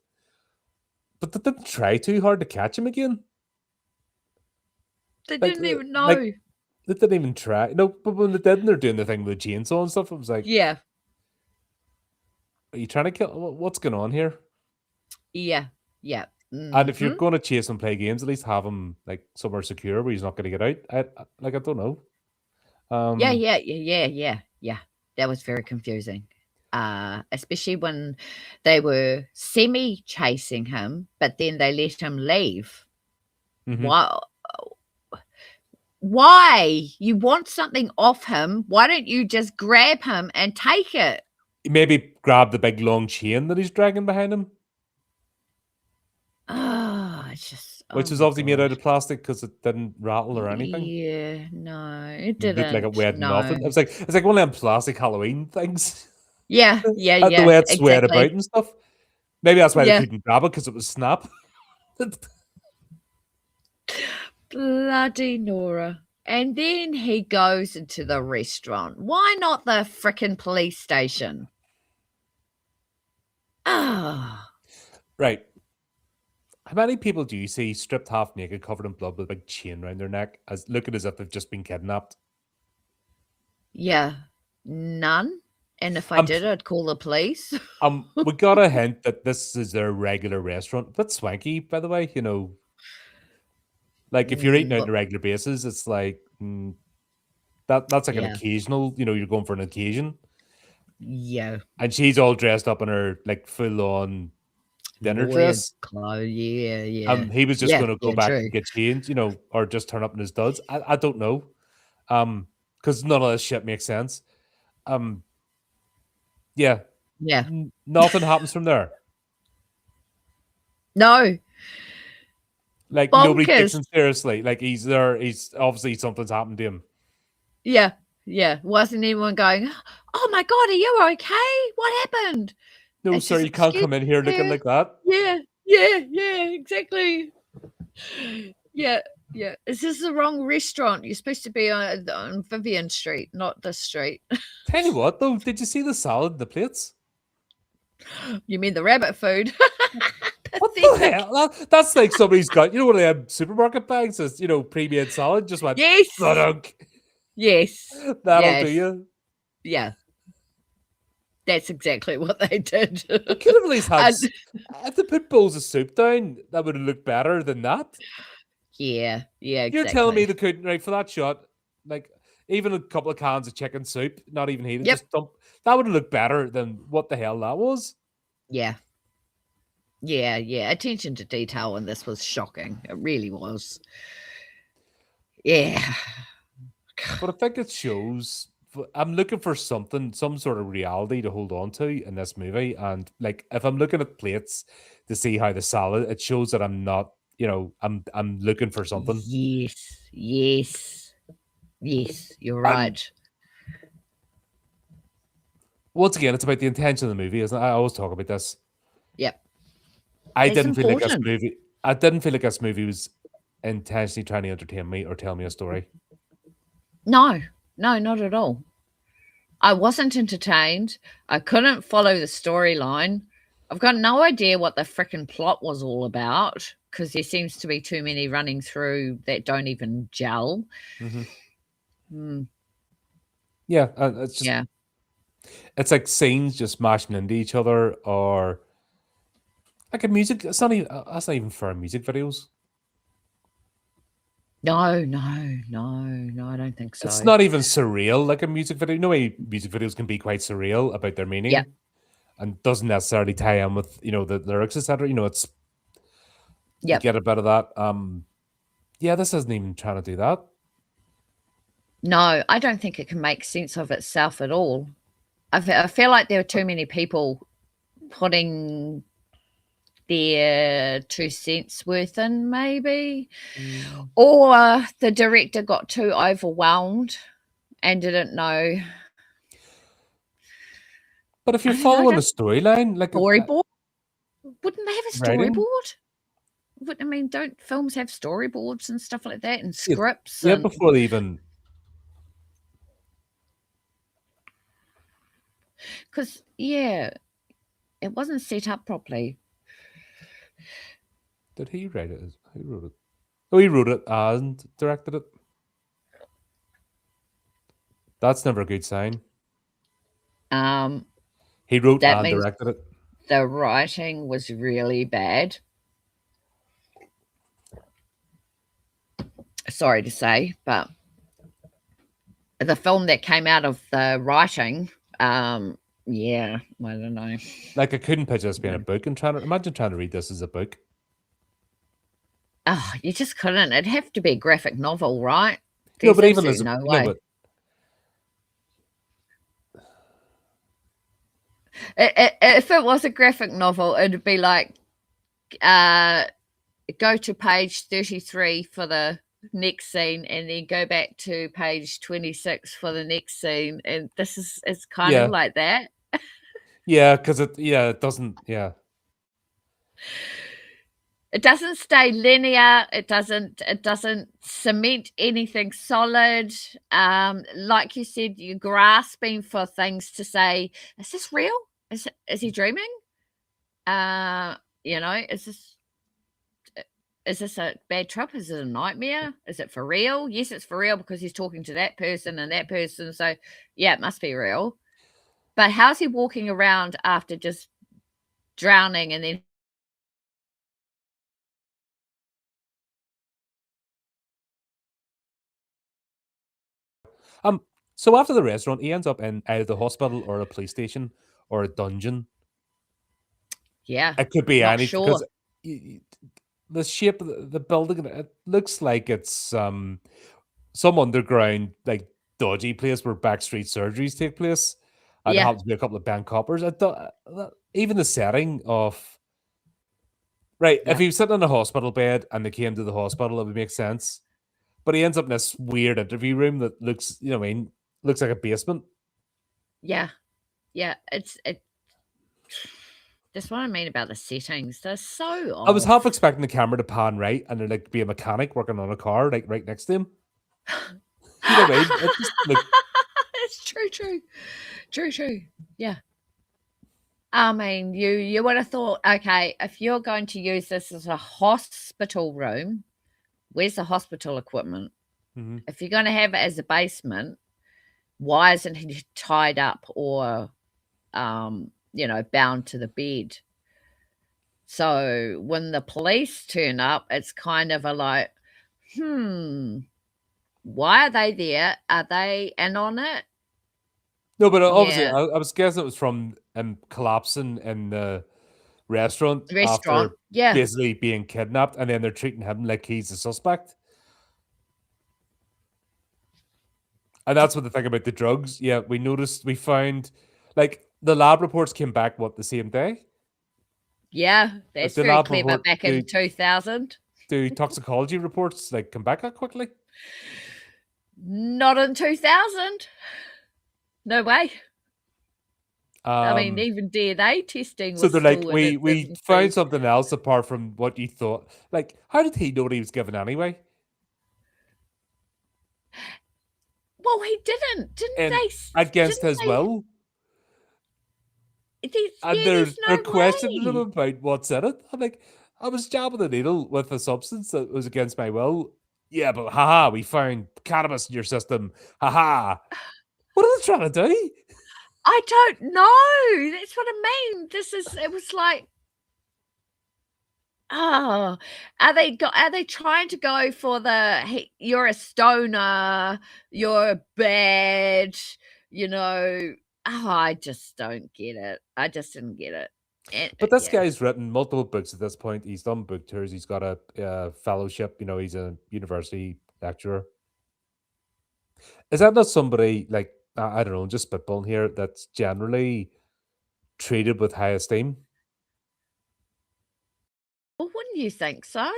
But they didn't try too hard to catch him again. they Like, didn't even like know. They didn't even try. No, but when they did, and they're doing the thing with the chainsaw and stuff. It was like, Yeah. are you trying to kill? What's going on here? Yeah. Yeah. And if you're Mhm. going to chase and play games, at least have him like somewhere secure where he's not going to get out. I don't know. Yeah, Um, yeah, yeah, yeah, yeah, yeah. That was very confusing. Especially when they were semi chasing him, but then they let him leave. mhm. Why? Why? You want something off him? Why don't you just grab him and take it? Maybe grab the big long chain that he's dragging behind him, Oh, it's just, oh which is my obviously made god. out of plastic because it didn't rattle or anything. Yeah, no, it It looked like it didn't. weighed No. nothing. It's like one of them plastic Halloween things. Yeah, yeah, The yeah, way it swayed about exactly. and stuff. Maybe that's why they Yeah. couldn't grab it because it was snap. Bloody Nora. And then he goes into the restaurant. Why not the frickin' police station? Ah, Right. How many people do you see stripped half naked, covered in blood, with a big chain around their neck, as looking as if they've just been kidnapped? yeah, none. And if I Um, did, I'd call the police. we got a hint that this is their regular restaurant. Bit swanky, by the way. Like if you're eating out on Look, a regular basis, it's like that's like an yeah, occasional. You're going for an occasion, yeah, and she's all dressed up in her like full on dinner lawyer dress. clothes. Yeah, yeah, He was just yeah, going to go yeah, back true. and get changed, or just turn up in his duds. I don't know, because none of this shit makes sense. Um, yeah, Yeah. nothing happens from there. No, Like nobody takes bonkers. him seriously. Like he's there. He's obviously something's happened to him. Yeah, yeah. Wasn't anyone going, oh my God, are you okay? What happened? No, It's sir, just, you can't excuse come in here looking me. like that. Yeah, yeah, yeah, exactly. Yeah, yeah. Is this the wrong restaurant? You're supposed to be on Vivian Street, not this street. Tell you what, though, did you see the salad in the plates? You mean the rabbit food? What the Pathetic. hell? That's like somebody's got, one of them supermarket bags that's, pre-made salad, just went, Yes, "Ba-dunk." yes, That'll do yes. you. Yeah, that's exactly what they did. They could have at least had, And if they put bowls of soup down, that would have looked better than that. yeah, yeah, You're telling me exactly. they couldn't, right, for that shot, like, even a couple of cans of chicken soup, not even heated, Yep. just dump, that would have looked better than what the hell that was. Yeah. Yeah, yeah. Attention to detail in this was shocking. It really was. Yeah. But I think it shows. I'm looking for something, some sort of reality to hold on to in this movie. And like, if I'm looking at plates to see how the salad, it shows that I'm not, I'm looking for something. Yes, yes, yes, you're And right. once again, it's about the intention of the movie, isn't it? I always talk about this. Yep. I It's didn't feel like this important. movie. I didn't feel like this movie was intentionally trying to entertain me or tell me a story. No, no, not at all. I wasn't entertained. I couldn't follow the storyline. I've got no idea what the frickin' plot was all about because there seems to be too many running through that don't even gel. Hmm. Mm, Yeah, yeah. it's like scenes just mashing into each other, or like a music. It's not even that's not even for music videos. No, no, no, no, I don't think It's so. not even surreal like a music video. No way music videos can be quite surreal about their Yep, meaning and doesn't necessarily tie in with the lyrics, etc. It's you yep. get a bit of that. Yeah, this isn't even trying to do that. No, I don't think it can make sense of itself at all. I feel like there are too many people putting their 2 cents worth in maybe, Mm. or the director got too overwhelmed and didn't know. But if I you're don't know, I following a don't storyline, like storyboard? Wouldn't they have a writing, storyboard? Would I mean, don't films have storyboards and stuff like that and yeah, scripts yeah, and before they even because yeah, it wasn't set up properly. did he write it? Who wrote it? Oh, he wrote it and directed it. That's never a good sign. Um, He wrote that and means directed it. the writing was really bad. Sorry to say, but the film that came out of the writing, yeah, I don't know. Like, I couldn't picture this being a No. book and trying to imagine trying to read this as a book. Oh, you just couldn't. It'd have to be a graphic novel, right? No, There's but even as absolutely a no no, way. but If it was a graphic novel, it'd be like, uh, go to page 33 for the next scene and then go back to page 26 for the next scene, and this is it's kind of yeah, like that. yeah, because it doesn't, yeah. It doesn't stay linear, it doesn't cement anything solid. Like you said, you're grasping for things to say, "Is this real? Is he dreaming? Uh, is this a bad trip? Is it a nightmare? Is it for real? Yes, it's for real because he's talking to that person and that person, so, yeah, it must be real. But how's he walking around after just drowning and then Um, so after the restaurant, he ends up in either the hospital or a police station or a dungeon. yeah, It could be not any because sure. the shape of the building, it looks like it's some underground, like, dodgy place where backstreet surgeries take place. And there Yeah, happens to be a couple of bank coppers. Even the setting of right, if yeah, he was sitting in a hospital bed and they came to the hospital, it would make sense. But he ends up in this weird interview room that looks, what I mean, looks like a basement. yeah, yeah, it that's what I mean about the settings, they're so I was half off. expecting the camera to pan right and there'd like be a mechanic working on a car, like right next to him. You know what I mean? It just looked. It's true, true. True, true. Yeah. I mean, you would have thought, okay, if you're going to use this as a hospital room, where's the hospital equipment? Mhm. If you're gonna have it as a basement, why isn't he tied up or, bound to the bed? So when the police turn up, it's kind of a like, "Hmm, why are they there? Are they in on it?" No, but obviously, Yeah. I was guessing it was from him collapsing in the restaurant Restaurant. after Yeah. basically being kidnapped, and then they're treating him like he's the suspect. And that's what the thing about the drugs. Yeah, we found, like, the lab reports came back what the same day. Yeah, Like that's the very lab clever report, back in 2000. do toxicology reports like come back that quickly? Not in 2000. No way. I mean, Um, even DNA testing so was they're like, still in its we found infancy. something else apart from what you thought. Like, how did he know what he was given anyway? Well, he didn't. Didn't And they against didn't his they will, there's and yeah, there's they're no questioning him way. about what's in it. I'm like, I was jabbing the needle with a substance that was against my will. Yeah, but haha, we found cannabis in your system. Haha. What are they trying to do? I don't know. That's what I mean. It was like, oh, are they trying to go for the, "Hey, you're a stoner, you're bad," you know? Oh, I just don't get it. I just didn't get it. And, But this yeah. guy's written multiple books at this point. He's done book tours. He's got a fellowship. He's a university lecturer. Is that not somebody like, I don't know, just spitballing here, that's generally treated with high esteem? Well, wouldn't you think so?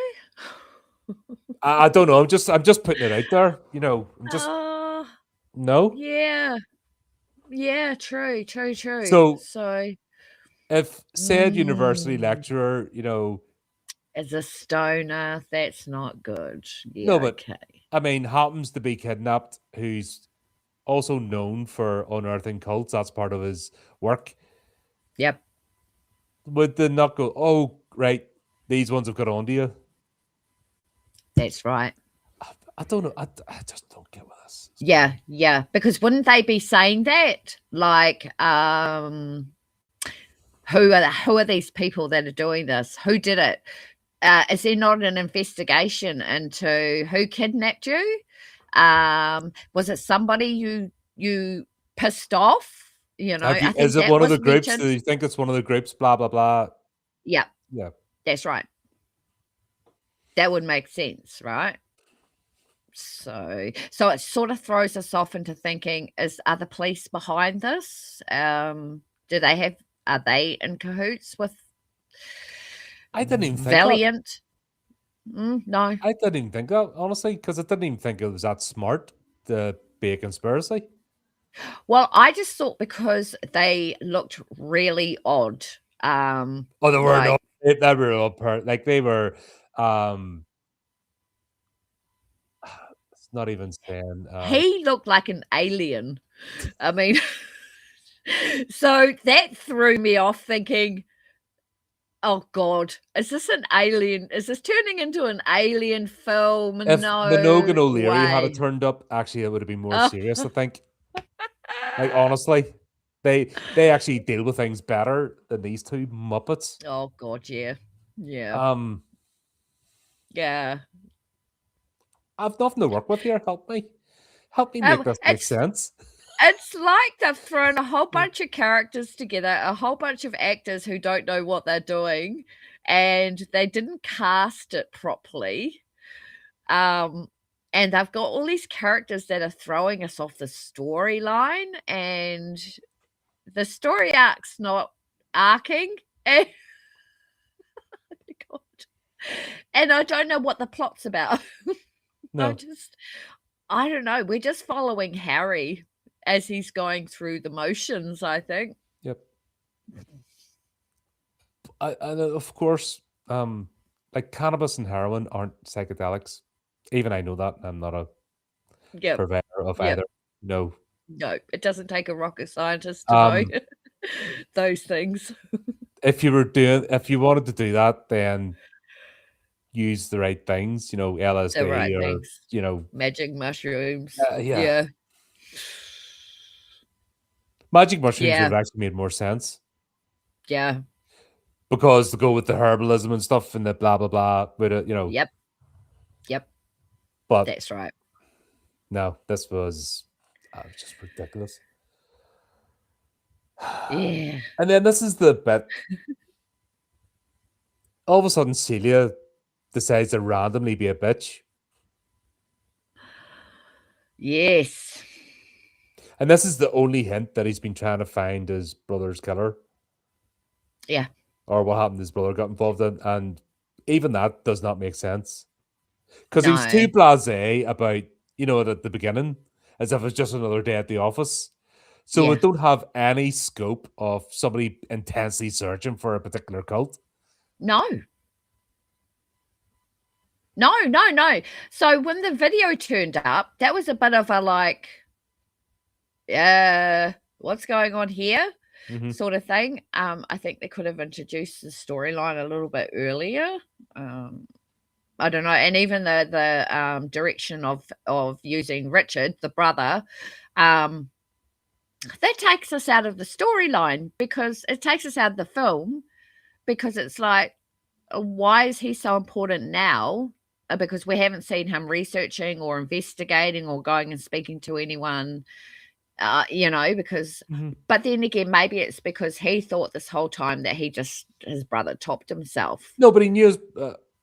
I don't know. I'm just putting it out there. I'm just Oh, no. yeah. Yeah, true, true, true. So So, if said university mm, lecturer, as a stoner, that's not good. no, Yeah, but okay. I mean, happens to be kidnapped, who's also known for unearthing cults. That's part of his work. Yep, Would they not go, oh, right, these ones have got onto you? that's right. I don't know. I just don't get what this is. Yeah, because wouldn't they be saying that? Like, who are these people that are doing this? Who did it? Is there not an investigation into who kidnapped you? Was it somebody you pissed off? You know, I Is think it that one of the was groups? Do mentioned. you think it's one of the groups? Blah blah blah. Yeah, Yeah. that's right. That would make sense, right? So it sort of throws us off into thinking: are the police behind this? Do they have? Are they in cahoots with I didn't even think that. Valiant? No. I didn't even think that, honestly, because I didn't even think it was that smart to be a conspiracy. Well, I just thought because they looked really odd. Oh, they were Like not. They were all like they were. It's not even saying. he looked like an alien. I mean, so that threw me off thinking, oh God, is this an alien? Is this turning into an alien film? If No Minogue and O'Leary had it way. turned up, actually, it would have been more Oh. serious. I think. Like honestly, they actually deal with things better than these two muppets. Oh God, yeah. Yeah. Yeah. I've nothing to work with here. Help me make this make It's sense. It's like they've thrown a whole bunch of characters together, a whole bunch of actors who don't know what they're doing, and they didn't cast it properly. And they've got all these characters that are throwing us off the storyline, and the story arc's not arcing. And, God. And I don't know what the plot's about. No. I don't know. We're just following Harry as he's going through the motions, I think. Yep. And of course, like cannabis and heroin aren't psychedelics. Even I know that. I'm not a Yep. purveyor of Yep. either. No. No, it doesn't take a rocket scientist to know those things. If you wanted to do that, then use the right things, The right LSD or, things. you know, Magic mushrooms. yeah. Yeah. Magic mushrooms would Yeah. have actually made more sense Yeah. because to go with the herbalism and stuff and the blah blah blah with it, Yep. Yep. But That's right. no, this was just ridiculous. Yeah. And then this is the bit. All of a sudden, Celia decides to randomly be a bitch. Yes. And this is the only hint that he's been trying to find his brother's killer. Yeah. Or what happened his brother got involved in. And even that does not make sense. Because No. he's too blasé about, at the beginning, as if it's just another day at the office. So Yeah. we don't have any scope of somebody intensely searching for a particular cult. No. No. So when the video turned up, that was a bit of a like, what's going on here? Sort of thing. I think they could have introduced the storyline a little bit earlier. I don't know. And even the direction of using Richard, the brother, that takes us out of the storyline because it takes us out of the film because it's like, why is he so important now? Because we haven't seen him researching or investigating or going and speaking to anyone, because, but then again, maybe it's because he thought this whole time that his brother topped himself. No, but he knew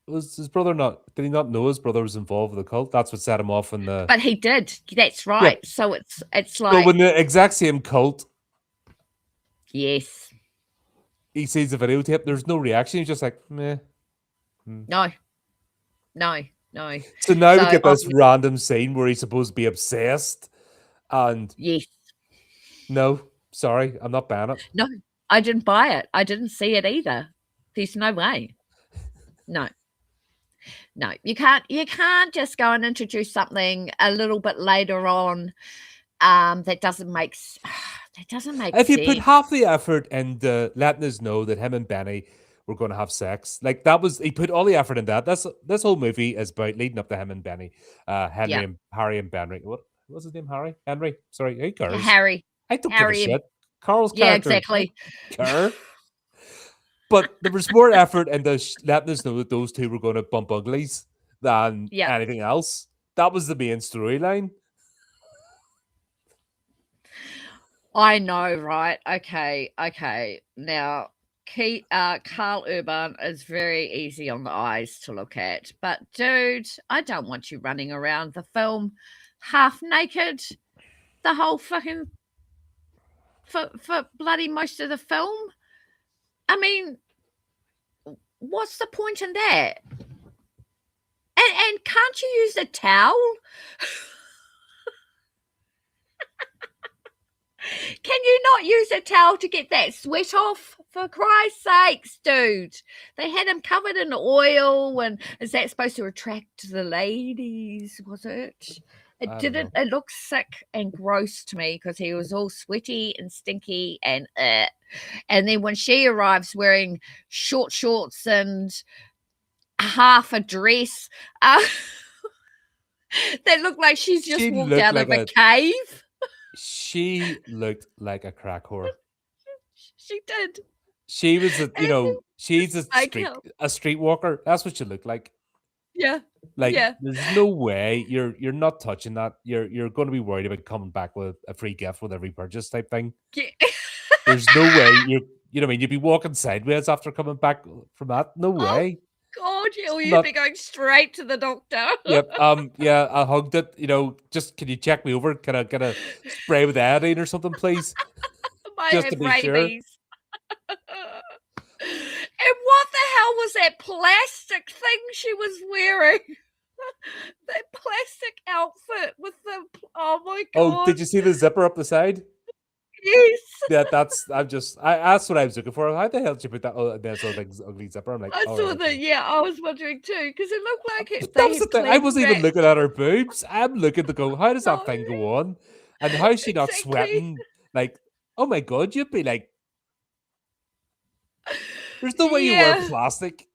was his brother did he not know his brother was involved with the cult? That's what set him off in the... But he did. That's right. Yeah. So it's like... So when the exact same cult... Yes. He sees the videotape, there's no reaction. He's just like, meh. No. So now we get this random scene where he's supposed to be obsessed and... Yes. No, sorry, I'm not buying it. No, I didn't buy it. I didn't see it either. There's no way. No, you can't just go and introduce something a little bit later on that doesn't make sense. If you put half the effort into letting us know that him and Benny were going to have sex. Like that was he put all the effort in that. This whole movie is about leading up to him and Benny, Henry Yeah. and Harry and Benry. What was his name? Harry, Henry. Sorry, who cares? Harry. I don't give a Harry and shit. Carl's yeah, character, I don't exactly. care. But there was more effort into letting us know that those two were going to bump uglies than Yeah. anything else. That was the main storyline. I know, right? Okay. Now, Karl Urban is very easy on the eyes to look at, but dude, I don't want you running around the film half naked the whole fucking for bloody most of the film. I mean, what's the point in that? And can't you use a towel? Can you not use a towel to get that sweat off? For Christ's sakes, dude. They had him covered in oil, and is that supposed to attract the ladies? Was it? It I don't didn't. know. It looked sick and gross to me because he was all sweaty and stinky and then when she arrives wearing short shorts and half a dress, that looked like she's just She walked looked out like of a a cave. she looked like a crack whore. She did. She was And she's like him. a streetwalker. That's what she looked like. Yeah. Like Yeah. there's no way you're not touching that. You're going to be worried about coming back with a free gift with every purchase type thing. Yeah. There's no way you know what I mean, you'd be walking sideways after coming back from that. No Oh way. God, It's you'd not. be going straight to the doctor. Yep. Yeah, I hugged it. Just can you check me over? Can I get a spray with iodine or something, please? Might Just to have be sure. rabies. And what the hell was that plastic thing she was wearing? That plastic outfit with the oh my Oh, God. did you see the zipper up the side? Yes. That's what I was looking for. How the hell did you put that? Oh, there's a big ugly zipper. I'm like, I oh, saw right, that. okay. Yeah, I was wondering too because it looked like But that they was the had thing. I clean wasn't even wrap. looking at her boobs. I'm looking to go, how does that No, thing go on? And how is she not exactly. sweating? Like, oh my God, you'd be like, there's no way you wear Yeah. plastic,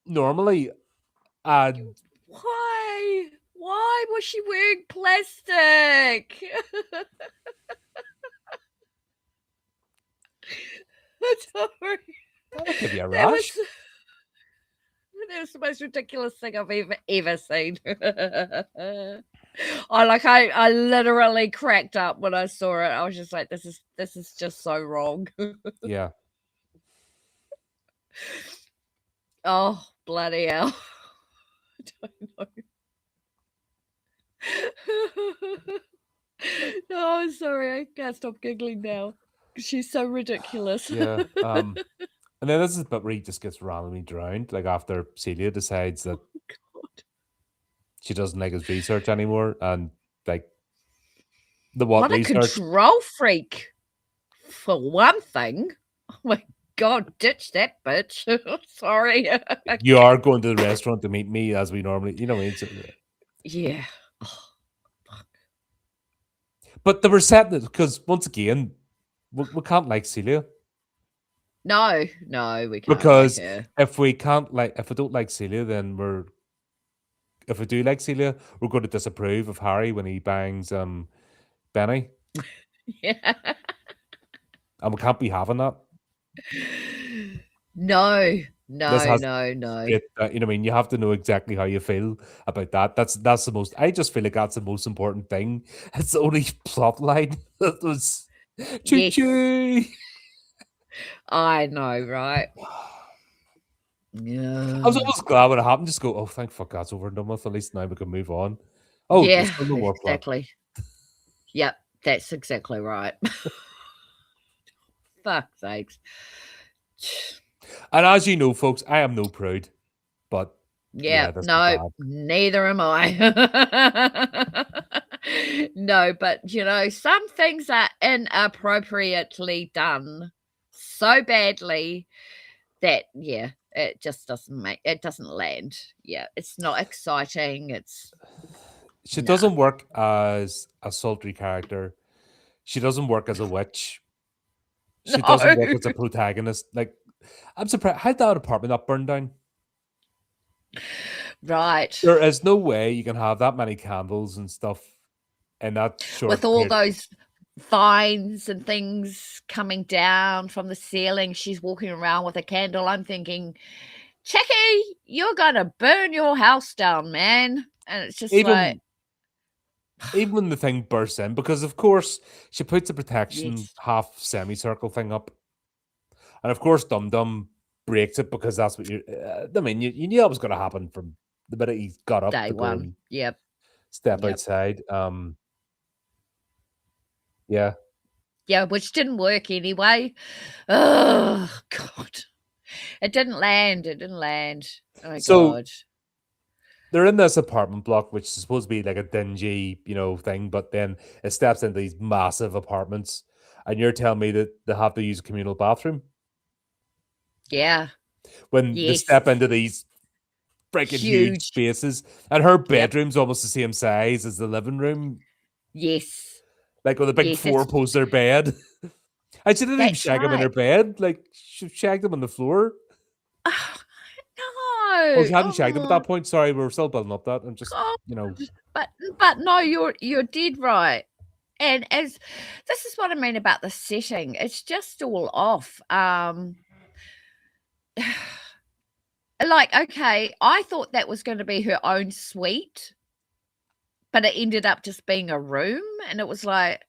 normally. And Why? Why was she wearing plastic? Sorry. that'll give you a That was rash. that was the most ridiculous thing I've ever seen. I literally cracked up when I saw it. I was just like, this is just so wrong. Yeah. Oh, bloody hell. I don't know. No, I'm sorry. I can't stop giggling now. She's so ridiculous. Yeah. And then this is the bit where he just gets randomly drowned, like after Celia decides that God. she doesn't like his research anymore, and like the what What a research? control freak, for one thing. Oh my God, ditch that bitch. Sorry. You are going to the restaurant to meet me as we normally, it's, Yeah. but they were setting it because once again, we can't like Celia No, we can't like because her. if we don't like Celia, then if we do like Celia, we're going to disapprove of Harry when he bangs Benny, Yeah. and we can't be having that. No, This has no. it, you know what I mean? You have to know exactly how you feel about that. That's the most. I just feel like that's the most important thing. It's the only plot line that was choo Yes, choo. I know, right? I was Yeah. almost glad when it happened. Just go, oh, thank fuck that's over and done with. At least now we can move on. Oh, there's Yeah, still no more plot. exactly. Yep, that's exactly right. Fuck's sakes. And as you know, folks, I am no prude, but Yeah, this is no, bad. neither am I. No, but some things are inappropriately done so badly that it just doesn't land. Yeah, it's not exciting. It's She nah. doesn't work as a sultry character. She doesn't work as a witch. She doesn't work as a protagonist. Like I'm surprised. How'd that apartment not burn down? Right. There is no way you can have that many candles and stuff in that With short all period. those vines and things coming down from the ceiling, she's walking around with a candle. I'm thinking, Chicky, you're gonna burn your house down, man. And it's just like, Even when the thing bursts in, because of course she puts a protection yes, half semicircle thing up, and of course Dum Dum breaks it because that's what you. I mean, you knew that was going to happen from the minute he got up day to go one. and Yep, step yep. outside. Yeah. Yeah, which didn't work anyway. Oh God. It didn't land. It didn't land. Oh my So God. they're in this apartment block, which is supposed to be like a dingy, thing, but then it steps into these massive apartments, and you're telling me that they have to use a communal bathroom Yeah. when they Yes. step into these freaking huge Huge. spaces, and her Yep. bedroom's almost the same size as the living room, Yes. like with a big Yes. four-poster bed. And she didn't even That's shag him in her right. bed; like she shagged him on the floor. Oh, Oh, no. she hadn't shagged him at Oh that point. Sorry, we were still building up that. I'm just, God. you know, But no, you're dead right. And as this is what I mean about the setting. It's just all off. Like, okay, I thought that was gonna be her own suite, but it ended up just being a room, and it was like,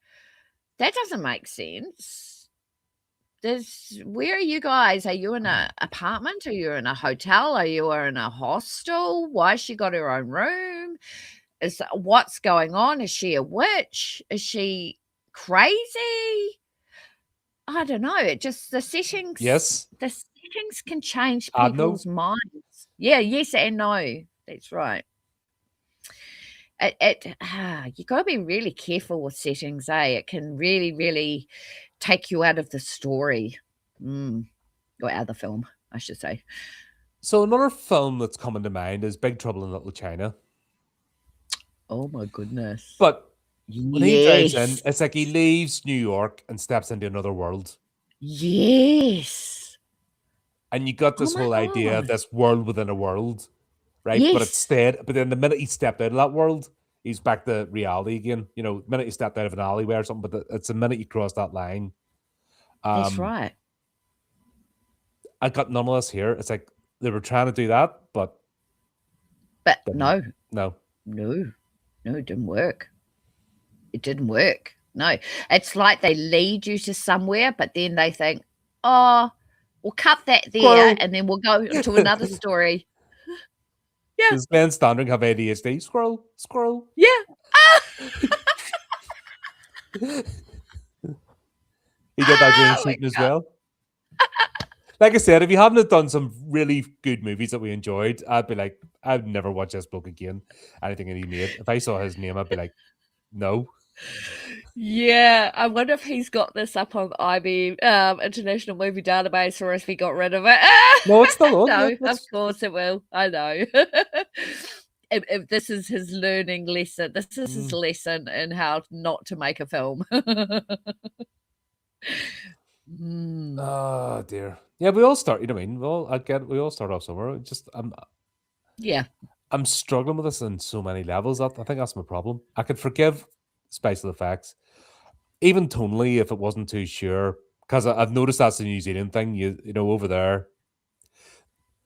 that doesn't make sense. Where are you guys? Are you in a apartment? Are you in a hotel? Are you in a hostel? Why she got her own room? What's going on? Is she a witch? Is she crazy? I don't know. It just yes, the settings can change Adno. people's minds. Yeah, yes and no. That's right. You got to be really careful with settings, eh? It can really, really take you out of the story, or out of the film, I should say. So another film that's coming to mind is Big Trouble in Little China. Oh my goodness. But when he drives Yes. in, it's like he leaves New York and steps into another world. Yes. And you got Oh this my whole idea of god. this world within a world, right? But Yes. instead, but then the minute he stepped out of that world, he's back to reality again. The minute he stepped out of an alleyway or something, but it's the minute you cross that line. That's Um, right. I got none of this here. It's like they were trying to do that, but But didn't. no, No. no, no, it didn't work. It didn't work. No. It's like they lead you to somewhere, but then they think, "Oh, we'll cut that there, Squirrel. and then we'll go to another story." Yeah, Does Ben Standring have ADHD? Squirrel. Squirrel. yeah. Ah! He did that during Oh my shooting as god. well. Like I said, if you hadn't have done some really good movies that we enjoyed, I'd be like, I'd never watch this bloke again. Anything that he made. If I saw his name, I'd be like, no. Yeah, I wonder if he's got this up on IMDb, International Movie Database, or if he got rid of it. No, it's still on. Yeah, No, of course it will. I know. If this is his learning lesson, this is his Mm. lesson in how not to make a film. Mm, Oh dear. Yeah, we all start. You know what I mean? We all start off somewhere. yeah. I'm struggling with this on so many levels. I think that's my problem. I could forgive special effects, even tonally, if it wasn't too sure. Because I've noticed that's the New Zealand thing. Over there,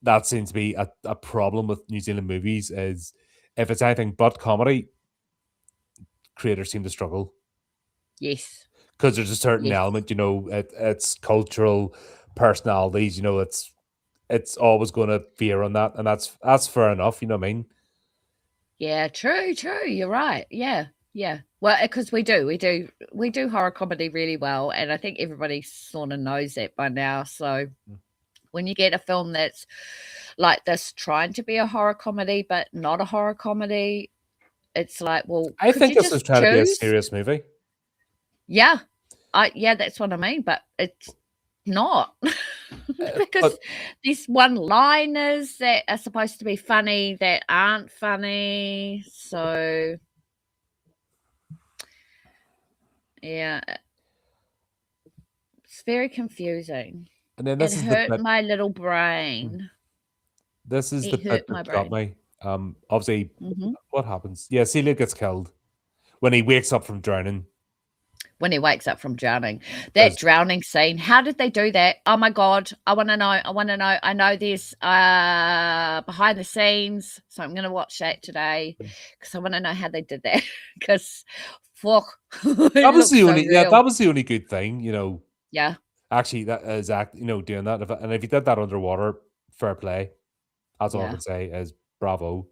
that seems to be a problem with New Zealand movies. Is if it's anything but comedy, creators seem to struggle Yes. because there's a certain Yes. element. It's cultural personalities. It's always going to veer on that, and that's fair enough. You know what I mean? Yeah, true, true. You're right. Yeah, yeah. Well, because we do horror comedy really well, and I think everybody sort of knows that by now. So when you get a film that's like this, trying to be a horror comedy but not a horror comedy, it's like, well, I could think you this was just trying to be a choose? serious movie. Yeah, yeah, that's what I mean. But it's not because But these one-liners that are supposed to be funny that aren't funny. So yeah, it's very confusing. And then It this is the hurt bit. my little mm, brain. This is the It bit hurt my that got brain. me. Obviously, Mhm. what happens? Yeah, Celia gets killed when he wakes up from drowning. When he wakes up from drowning. That Because drowning scene, how did they do that? Oh my god, I wanna know, I wanna know. I know there's, behind the scenes, so I'm gonna watch that today because I wanna know how they did that. Because fuck, it that was looks the so only, yeah, real. that was the only good thing, you know. Yeah, Actually, that is doing that. And if you did that underwater, fair play. That's all I yeah. can say is bravo.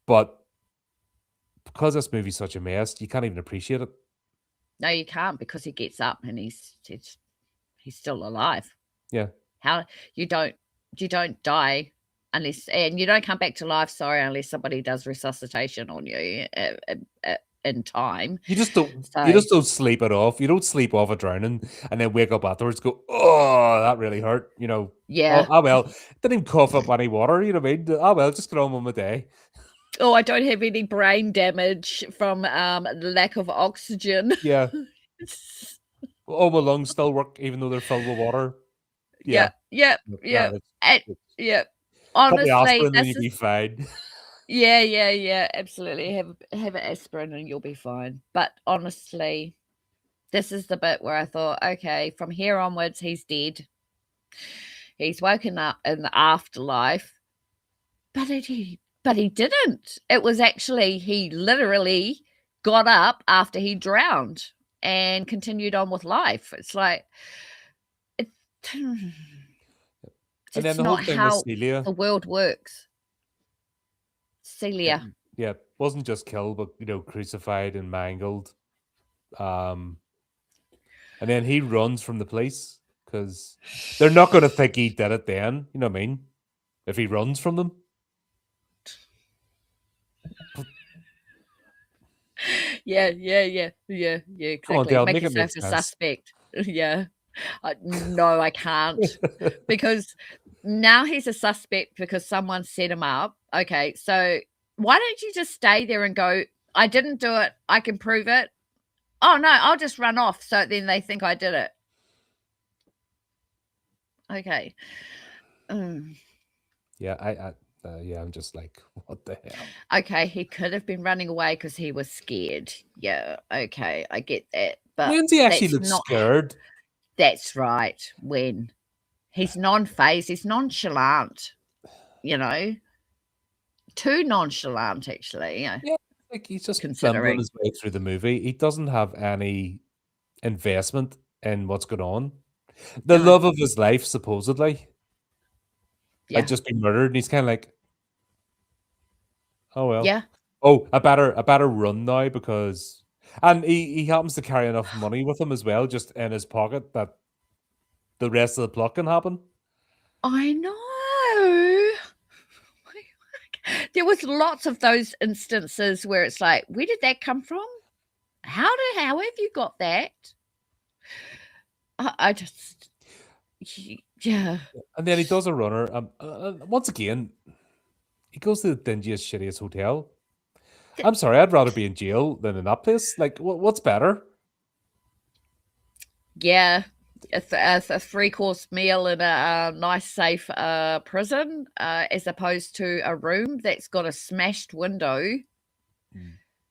But because this movie's such a mess, you can't even appreciate it. No, you can't because he gets up and he's still alive. Yeah. How you don't die unless, and you don't come back to life, sorry, unless somebody does resuscitation on you, in time. You So, just don't sleep it off. You don't sleep off a drowning and then wake up afterwards go, oh, that really hurt, you know. Oh, yeah. ah well. Didn't even cough up any water, you know what I mean? Ah well, just get on with my day. Oh, I don't have any brain damage from, lack of oxygen. Yeah. Oh, my lungs still work even though they're filled with water. Yeah, Yeah. yep, No, yep, it's yep. pop the Honestly, aspirin and this you'll is be fine. yeah, yeah, yeah, absolutely. Have an aspirin and you'll be fine. But honestly, this is the bit where I thought, okay, from here onwards, he's dead. He's woken up in the afterlife, but he didn't. It was actually he literally got up after he drowned and continued on with life. It's like it, And then it's the whole not thing with how Celia. the world works. Yeah, Celia. yeah, wasn't just killed, but crucified and mangled. Um, and then he runs from the police because they're not going to think he did it. Then you know what I mean? If he runs from them, Yeah, yeah, yeah, yeah, yeah, come on, exactly. Dale, Make make it make yourself a sense. suspect. Yeah. No, I can't because now he's a suspect because someone set him up. Okay, so why don't you just stay there and go, I didn't do it. I can prove it. Oh, no, I'll just run off so then they think I did it. Okay. Mm. Yeah, yeah, I'm just like, what the hell? Okay, he could have been running away because he was scared. Yeah, okay, I get that. But When's he actually that's look not, scared? that's right. When he's non-phased, he's nonchalant, you know, too nonchalant, actually, Yeah, like he's just bumbling considering. his way through the movie. He doesn't have any investment in what's going on. The No, love of his life, supposedly, had yeah, just been murdered, and he's kind of like, oh well. yeah. Oh, I better run now because, and he happens to carry enough money with him as well, just in his pocket that the rest of the plot can happen. I know. There was lots of those instances where it's like, where did that come from? How have you got that? I just, yeah. And then he does a runner. Once again, he goes to the dingiest, shittiest hotel. I'm sorry, I'd rather be in jail than in that place. Like, what's better? Yeah, a three-course meal in a nice, safe, prison, as opposed to a room that's got a smashed window.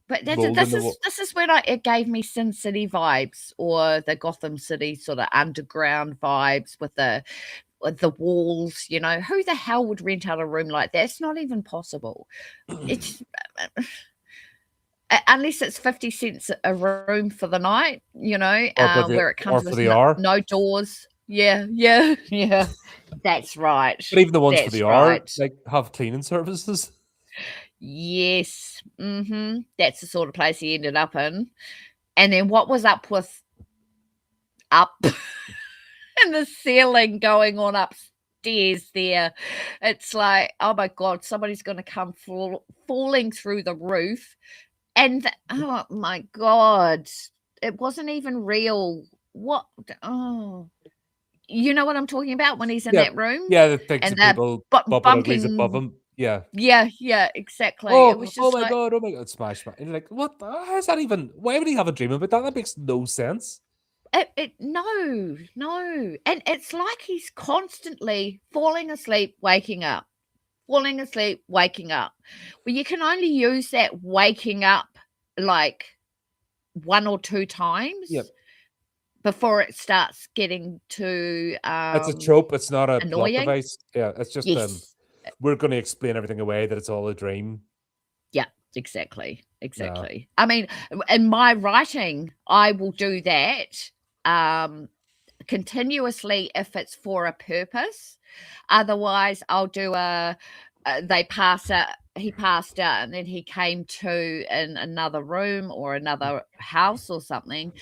But that's Mold in the wall. this is when it gave me Sin City vibes or the Gotham City sort of underground vibes with the walls, you know? Who the hell would rent out a room like that? It's not even possible. It's unless it's 50 cents a room for the night, you know, where it Or comes for with the hour. no doors. Yeah, yeah, yeah. That's right. But even the ones for the That's hour, right. like, have cleaning services. Yes. Mhm. That's the sort of place he ended up in. And then what was up in the ceiling going on upstairs there? It's like, oh my god, somebody's gonna come falling through the roof. And oh my god, it wasn't even real. What? Oh, you know what I'm talking about when he's in Yeah, that room yeah, the things and that they're people bumping uglies above bumping. him. Yeah. Yeah, yeah, exactly. It Oh, was just like, oh my god, smash, smash. And you're like, what? How is that even? Why would he have a dream about that? That makes no sense. No, and it's like he's constantly falling asleep, waking up, falling asleep, waking up. Well, you can only use that waking up, like, 1 or 2 times Yep. before it starts getting too, It's a trope. It's not a plot annoying. device. Yeah, it's just Yes. we're going to explain everything away that it's all a dream. Yeah, exactly, No. exactly. I mean, in my writing, I will do that, continuously if it's for a purpose. Otherwise, I'll do he passed out, and then he came to in another room or another house or something.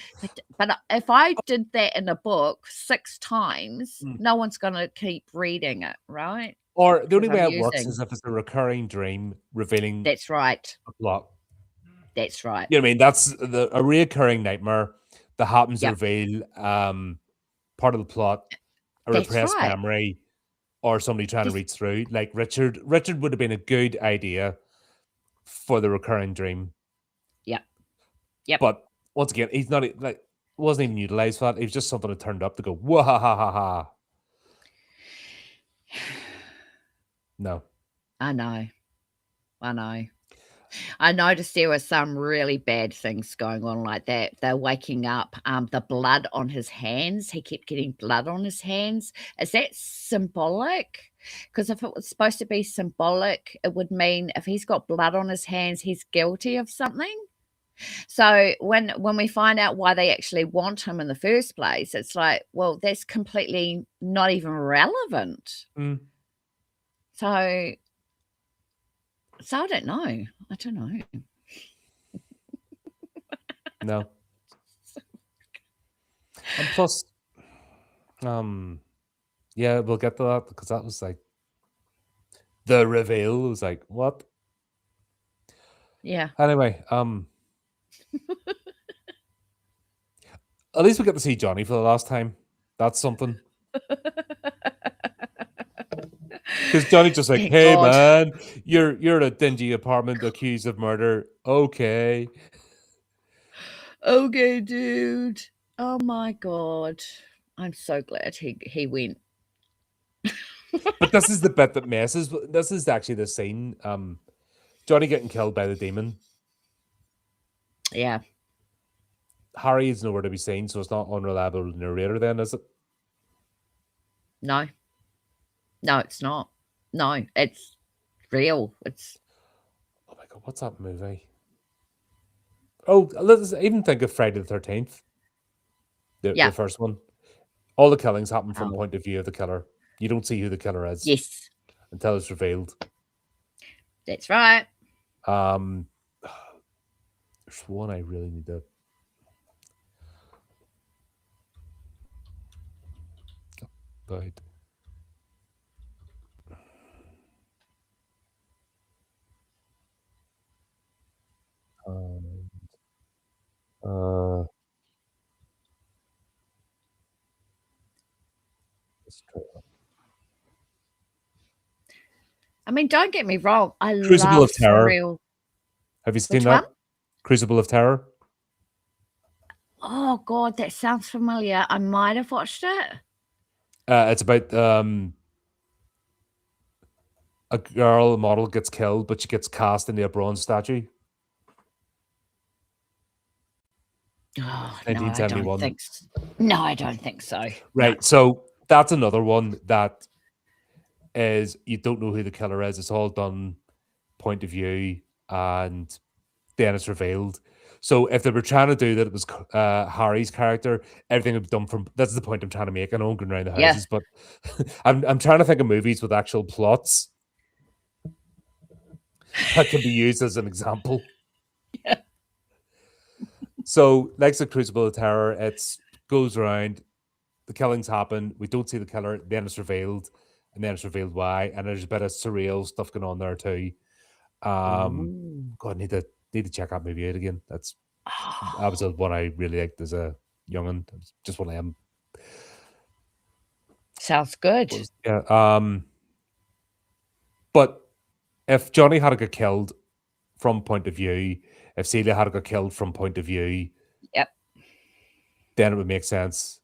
But if I did that in a book 6 times, Mm. no one's gonna keep reading it, right? Or the only Because way I'm it works using is if it's a recurring dream revealing That's right. a plot. That's right. You know what I mean? That's a reoccurring nightmare that happens to Yep. reveal part of the plot, a That's repressed right. memory, or somebody trying to Just reach through. Like Richard. Richard would have been a good idea for the recurring dream. Yep. Yep. But once again, he's not like wasn't even utilized for that. It was just something that turned up to go, wah ha ha ha ha. No. I know. I know. I noticed there were some really bad things going on like that. They're waking up, the blood on his hands. He kept getting blood on his hands. Is that symbolic? Because if it was supposed to be symbolic, it would mean if he's got blood on his hands, he's guilty of something. So when we find out why they actually want him in the first place, it's like, well, that's completely not even relevant. Mm. So I don't know. I don't know. No. And plus, yeah, we'll get to that because that was like the reveal. It was like, what? Yeah. Anyway, at least we get to see Johnny for the last time. That's something. Because Johnny's just like, Thank hey God. man, you're in a dingy apartment accused of murder. Okay. Okay, dude. Oh my God. I'm so glad he went. But this is the bit that messes. This is actually the scene. Johnny getting killed by the demon. Yeah. Harry is nowhere to be seen, so it's not unreliable narrator then, is it? No. No, it's not. No, it's real. It's Oh my god, what's that movie? Oh, let's even think of Friday the 13th. The yeah. first one. All the killings happen from Oh, point of view of the killer. You don't see who the killer is yes. until it's revealed. That's right. There's one I really need to. Died. Uh, let's try that. I mean, don't get me wrong. I Crucible love of Terror. surreal. Have you seen Which that? one? Crucible of Terror. Oh God, that sounds familiar. I might have watched it. It's about a girl, a model, gets killed, but she gets cast into a bronze statue. Oh no, I don't 1971. think. No, I don't think so. Right. No. So that's another one that is you don't know who the killer is. It's all done point of view, and then it's revealed. So if they were trying to do that, it was Harry's character. Everything would be done from. That's the point I'm trying to make. I know I'm going around the Yeah. houses, but I'm trying to think of movies with actual plots that can be used as an example. Yeah. So, like the Crucible of Terror, it goes around. The killings happen. We don't see the killer. Then it's revealed, and then it's revealed why. And there's a bit of surreal stuff going on there too. Ooh. God, need to check that movie out again. That was Oh, one I really liked as a young'un. It was just one of them. sounds good. Yeah. But if Johnny had to get killed from point of view, if Celia had to get killed from point of view, Yep. then it would make sense.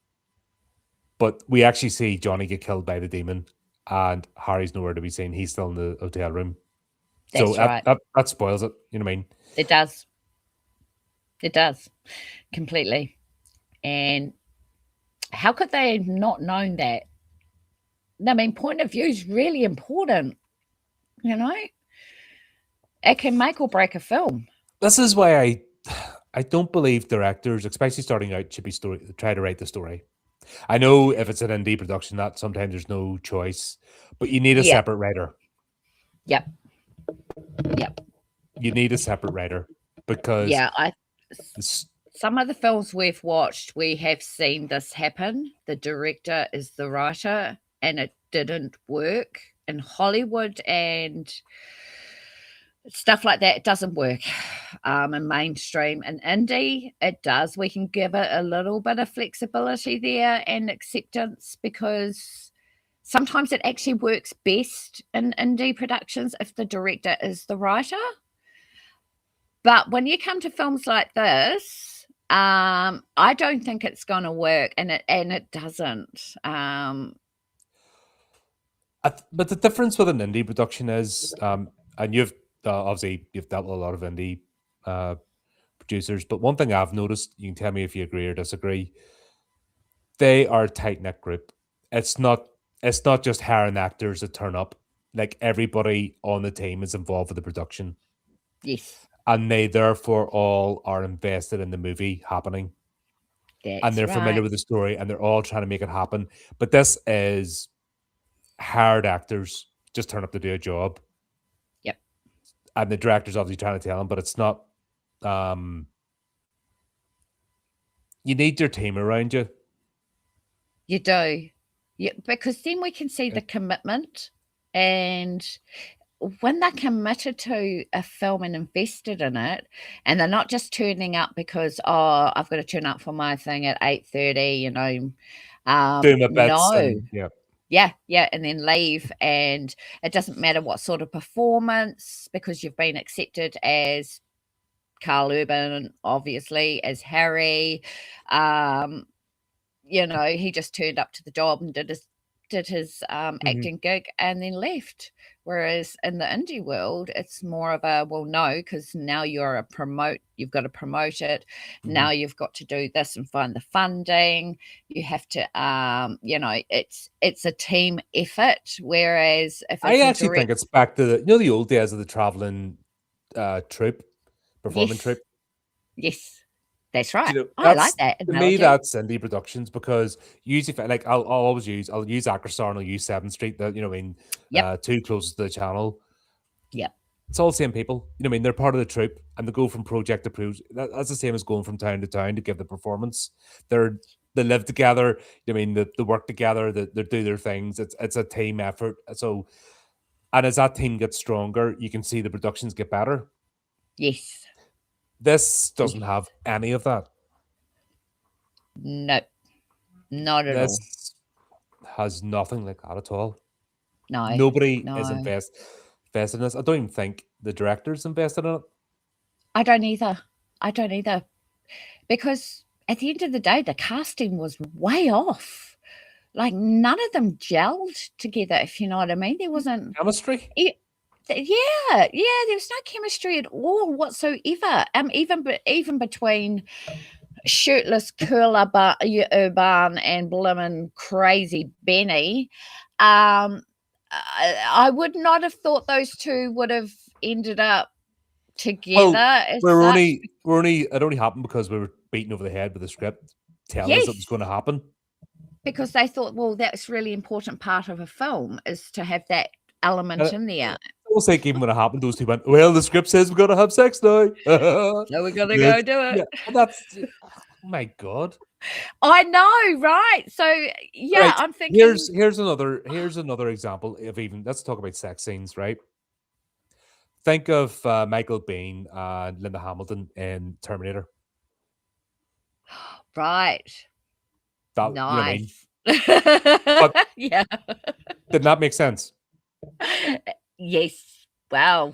But we actually see Johnny get killed by the demon, and Harry's nowhere to be seen. He's still in the hotel room. So That's right. that spoils it. You know what I mean? It does. It does. Completely. And how could they have not known that? I mean, point of view is really important, you know? It can make or break a film. This is why I don't believe directors, especially starting out, should be try to write the story. I know if it's an indie production, that sometimes there's no choice, but you need a Yeah. separate writer. Yep. Yep. You need a separate writer because Yeah, this, some of the films we've watched, we have seen this happen. The director is the writer, and it didn't work. In Hollywood and stuff like that, it doesn't work. In mainstream and indie, it does. We can give it a little bit of flexibility there and acceptance, because sometimes it actually works best in indie productions if the director is the writer. But when you come to films like this, I don't think it's going to work, and it doesn't. but the difference with an indie production is, and you've obviously you've dealt with a lot of indie producers, but one thing I've noticed, you can tell me if you agree or disagree, they are a tight knit group. It's not just hiring actors that turn up. Like everybody on the team is involved with the production. Yes. And they therefore all are invested in the movie happening. And they're familiar with the story, and they're all trying to make it happen. But this is hired actors just turn up to do a job. Yep. And the director's obviously trying to tell them, but it's not. You need your team around you. You do. Yeah, because then we can see the commitment, and when they're committed to a film and invested in it, and they're not just turning up because, oh, I've got to turn up for my thing at 8:30, Doing my bits. No. Yeah. Yeah, and then leave, and it doesn't matter what sort of performance, because you've been accepted as Karl Urban, obviously, as Harry. He just turned up to the job and did his acting gig and then left. Whereas in the indie world, it's more of a, well, no, because now you've got to promote it. Now you've got to do this and find the funding. You have to, it's a team effort. Whereas if I actually think it's back to the old days of the traveling troupe, performing troupe. Yes. That's right. I like that analogy. To me, that's indie productions, because usually, like, I'll use Acrostar and I'll use 7th Street. That two closest to the channel. Yeah, it's all the same people. They're part of the troupe, and they go from project to project. That's the same as going from town to town to give the performance. They live together. They work together. They do their things. It's a team effort. So, and as that team gets stronger, you can see the productions get better. Yes. This doesn't have any of that. No, not at all. This has nothing like that at all. No. Nobody is invested in this. I don't even think the director's invested in it. I don't either. Because at the end of the day, the casting was way off. Like, none of them gelled together, if you know what I mean. There wasn't chemistry. Yeah, there was no chemistry at all whatsoever. Even between shirtless Karl Urban and blimmin' crazy Benny, I would not have thought those two would have ended up together. Well, it only happened because we were beaten over the head with the script telling us it was going to happen. Because they thought, well, that's a really important part of a film, is to have that element in there. I was like, even when it happened, those two went, well, the script says we're going to have sex now. So we're going to go do it. Yeah, that's, oh my God. I know, right? So, yeah, right. I'm thinking. Here's another example of let's talk about sex scenes, right? Think of Michael Biehn and Linda Hamilton in Terminator. Right. That, nice. You know what I mean? But yeah. Did that make sense? Yes. Wow.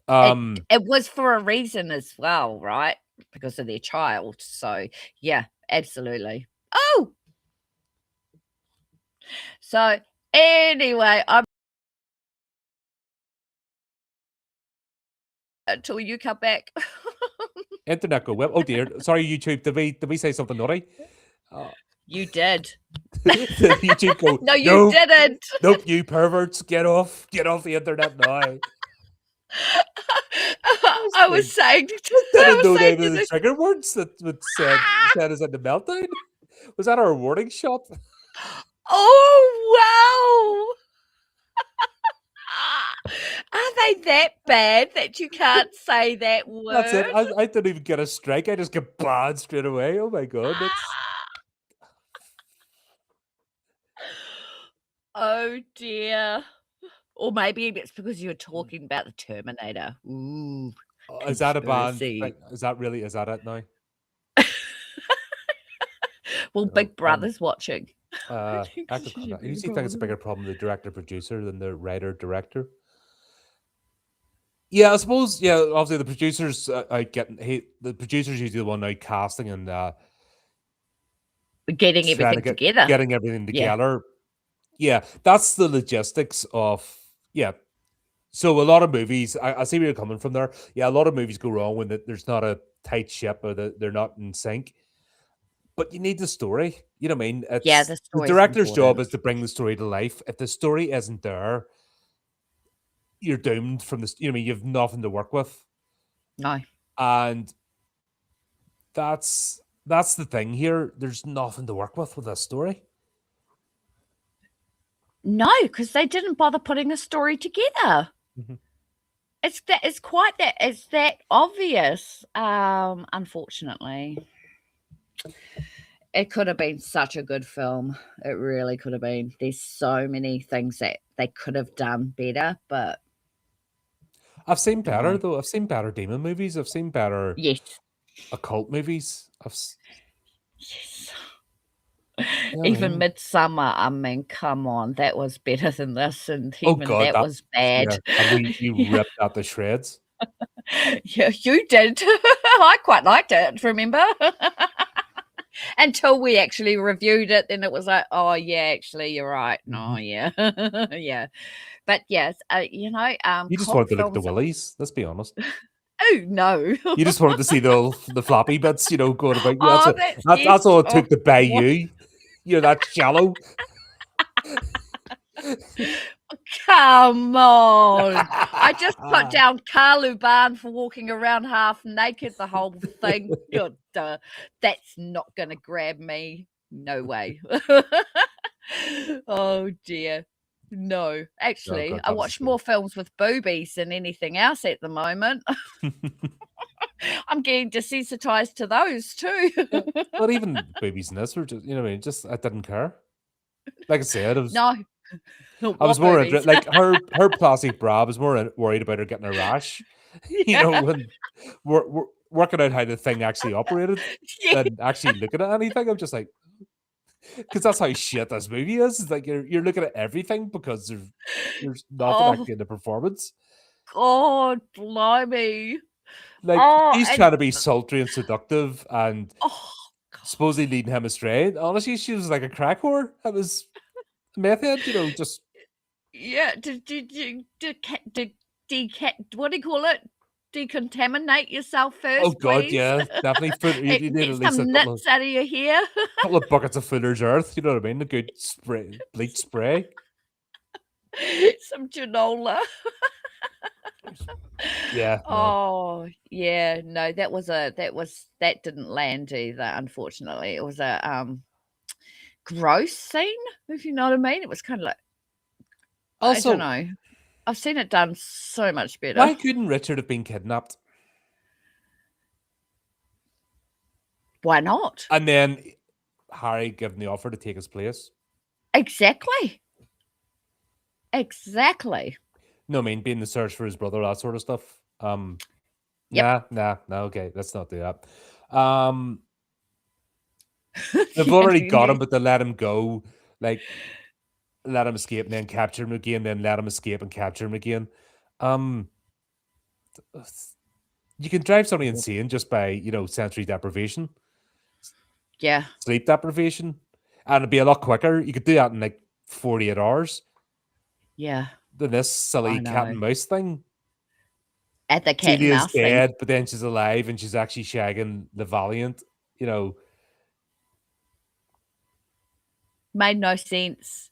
It was for a reason as well, right? because of their child. So, yeah, absolutely. Oh! So, anyway, I'm until you come back. Internet go well. Oh dear. Sorry, YouTube. Did we say something naughty? You did. Did YouTube go, No, you nope, didn't. nope, you perverts, get off the internet now. I was saying, Didn't know they were the trigger words that would send us into meltdown. Was that our warning shot? Oh, wow. Are they that bad that you can't say that word? That's it. I didn't even get a strike. I just get banned straight away. Oh my god, that's Oh dear. Or maybe it's because you were talking about the Terminator. Ooh, is that a ban? conspiracy. Like, is that it now? Well, Big Brother's watching. Active content. I usually think it's a bigger problem with the director producer than the writer director. Yeah, I suppose. Yeah, obviously the producers the producers usually the one out casting and Getting everything together. getting everything Yeah. together. Yeah, that's the logistics of So a lot of movies, I see where you're coming from there. Yeah, a lot of movies go wrong when there's not a tight ship or they're not in sync. But you need the story. You know what I mean? Yeah, It's the the story's director's job important. is to bring the story to life. If the story isn't there, you're doomed from this. You know what I mean? You've nothing to work with. No. And that's the thing here. There's nothing to work with this story. No, because they didn't bother putting a story together. Mhm. It's that obvious. Unfortunately. It could have been such a good film. It really could have been. There's so many things that they could have done better, but I've seen better no. though. I've seen better demon movies. I've seen better Yes. occult movies. Yes. You know what I Even mean? Midsummer, I mean, come on, that was better than this, and Oh even god, that was bad. and we Yeah. ripped out the shreds. Yeah, you did. I quite liked it, remember? Until we actually reviewed it, then it was like, "Oh, yeah, actually, you're right. No, yeah." Yeah. But, yes, You just cult wanted to look at the films. willies, let's be honest. Oh, no. You just wanted to see the floppy bits, going about. Oh, that's yes. That's all it Oh, took to buy what? you. You're that shallow. Come on. I just put down Karl Urban for walking around half naked the whole thing. God, that's not going to grab me. No way. Oh, dear. No, Oh actually, god, I that was watch scary. more films with boobies than anything else at the moment. I'm getting desensitized to those too. Yeah, but even boobies in this were just, what I mean, just I didn't care. Like I said, No, I was what more boobies? like her plastic bra. I was more worried about her getting a rash. Yeah. When we're working out how the thing actually operated Yeah. than actually looking at anything. I'm just like, because that's how shit this movie is. It's like you're looking at everything because there's nothing Oh, actually in the performance. God, blimey. Like Oh, she's and trying to be sultry and seductive and oh, supposedly leading him astray. Honestly, she was like a crack whore. That was a meth head, just yeah. What do you call it? Decontaminate yourself oh first, god, please. yeah, definitely. You need Get at least a some nits out of your hair. couple of buckets of Fuller's Earth. You know what I mean? A good spray, bleach spray. Some granola. Yeah, no. Oh, yeah. No, that didn't land either, unfortunately. It was a gross scene, if you know what I mean. It was kind of like, I don't Also, know. I've seen it done so much better. why couldn't Richard have been kidnapped? Why not? And then Harry given the offer to take his place. Exactly. Exactly. No, I mean, being the search for his brother, that sort of stuff. Yep. Nah, okay, let's not do that. They've Yeah, already got him, but they let him go, like let him escape and then capture him again, then let him escape and capture him again. You can drive somebody insane just by, sensory deprivation, Yeah. sleep deprivation, and it'd be a lot quicker. You could do that in like 48 hours Yeah. than this I silly cat know. and mouse thing. At the cat and Celia's mouse thing. dead, but then she's alive and she's actually shagging the Valiant. You know, Made no sense.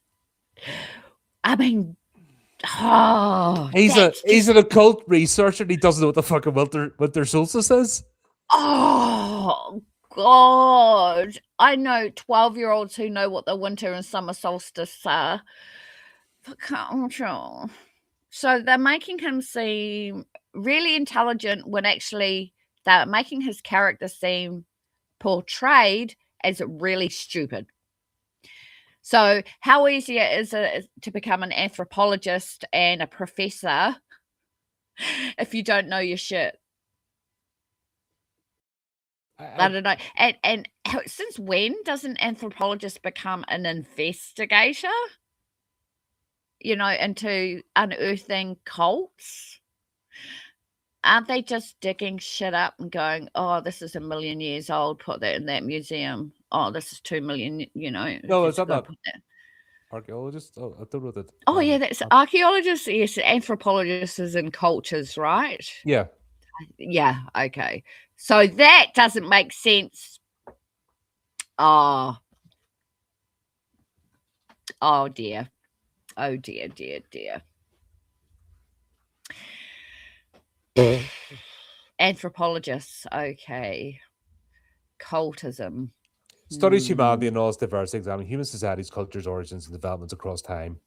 I mean, oh, he's a that's he's just an occult researcher and he doesn't know what the fucking winter solstice is. oh God. I know 12-year-olds who know what the winter and summer solstice are. For culture. So they're making him seem really intelligent when actually they're making his character seem portrayed as really stupid. So how easy is it to become an anthropologist and a professor if you don't know your shit? I don't know. And since when does an anthropologist become an investigator? Into unearthing cults? Aren't they just digging shit up and going, "Oh, this is 1,000,000 years old, put that in that museum. Oh, this is 2,000,000, No, is just that go not put that." archaeologist? Oh, I don't know that. Oh, yeah, that's archaeologists, yes, anthropologists is in cultures, right? Yeah, Yeah, okay. So that doesn't make sense. Oh. Oh, dear. Oh, dear, dear, dear. Anthropologists, okay. Cultism. studies humanity and all its diversity, examining human societies, cultures, origins, and developments across time.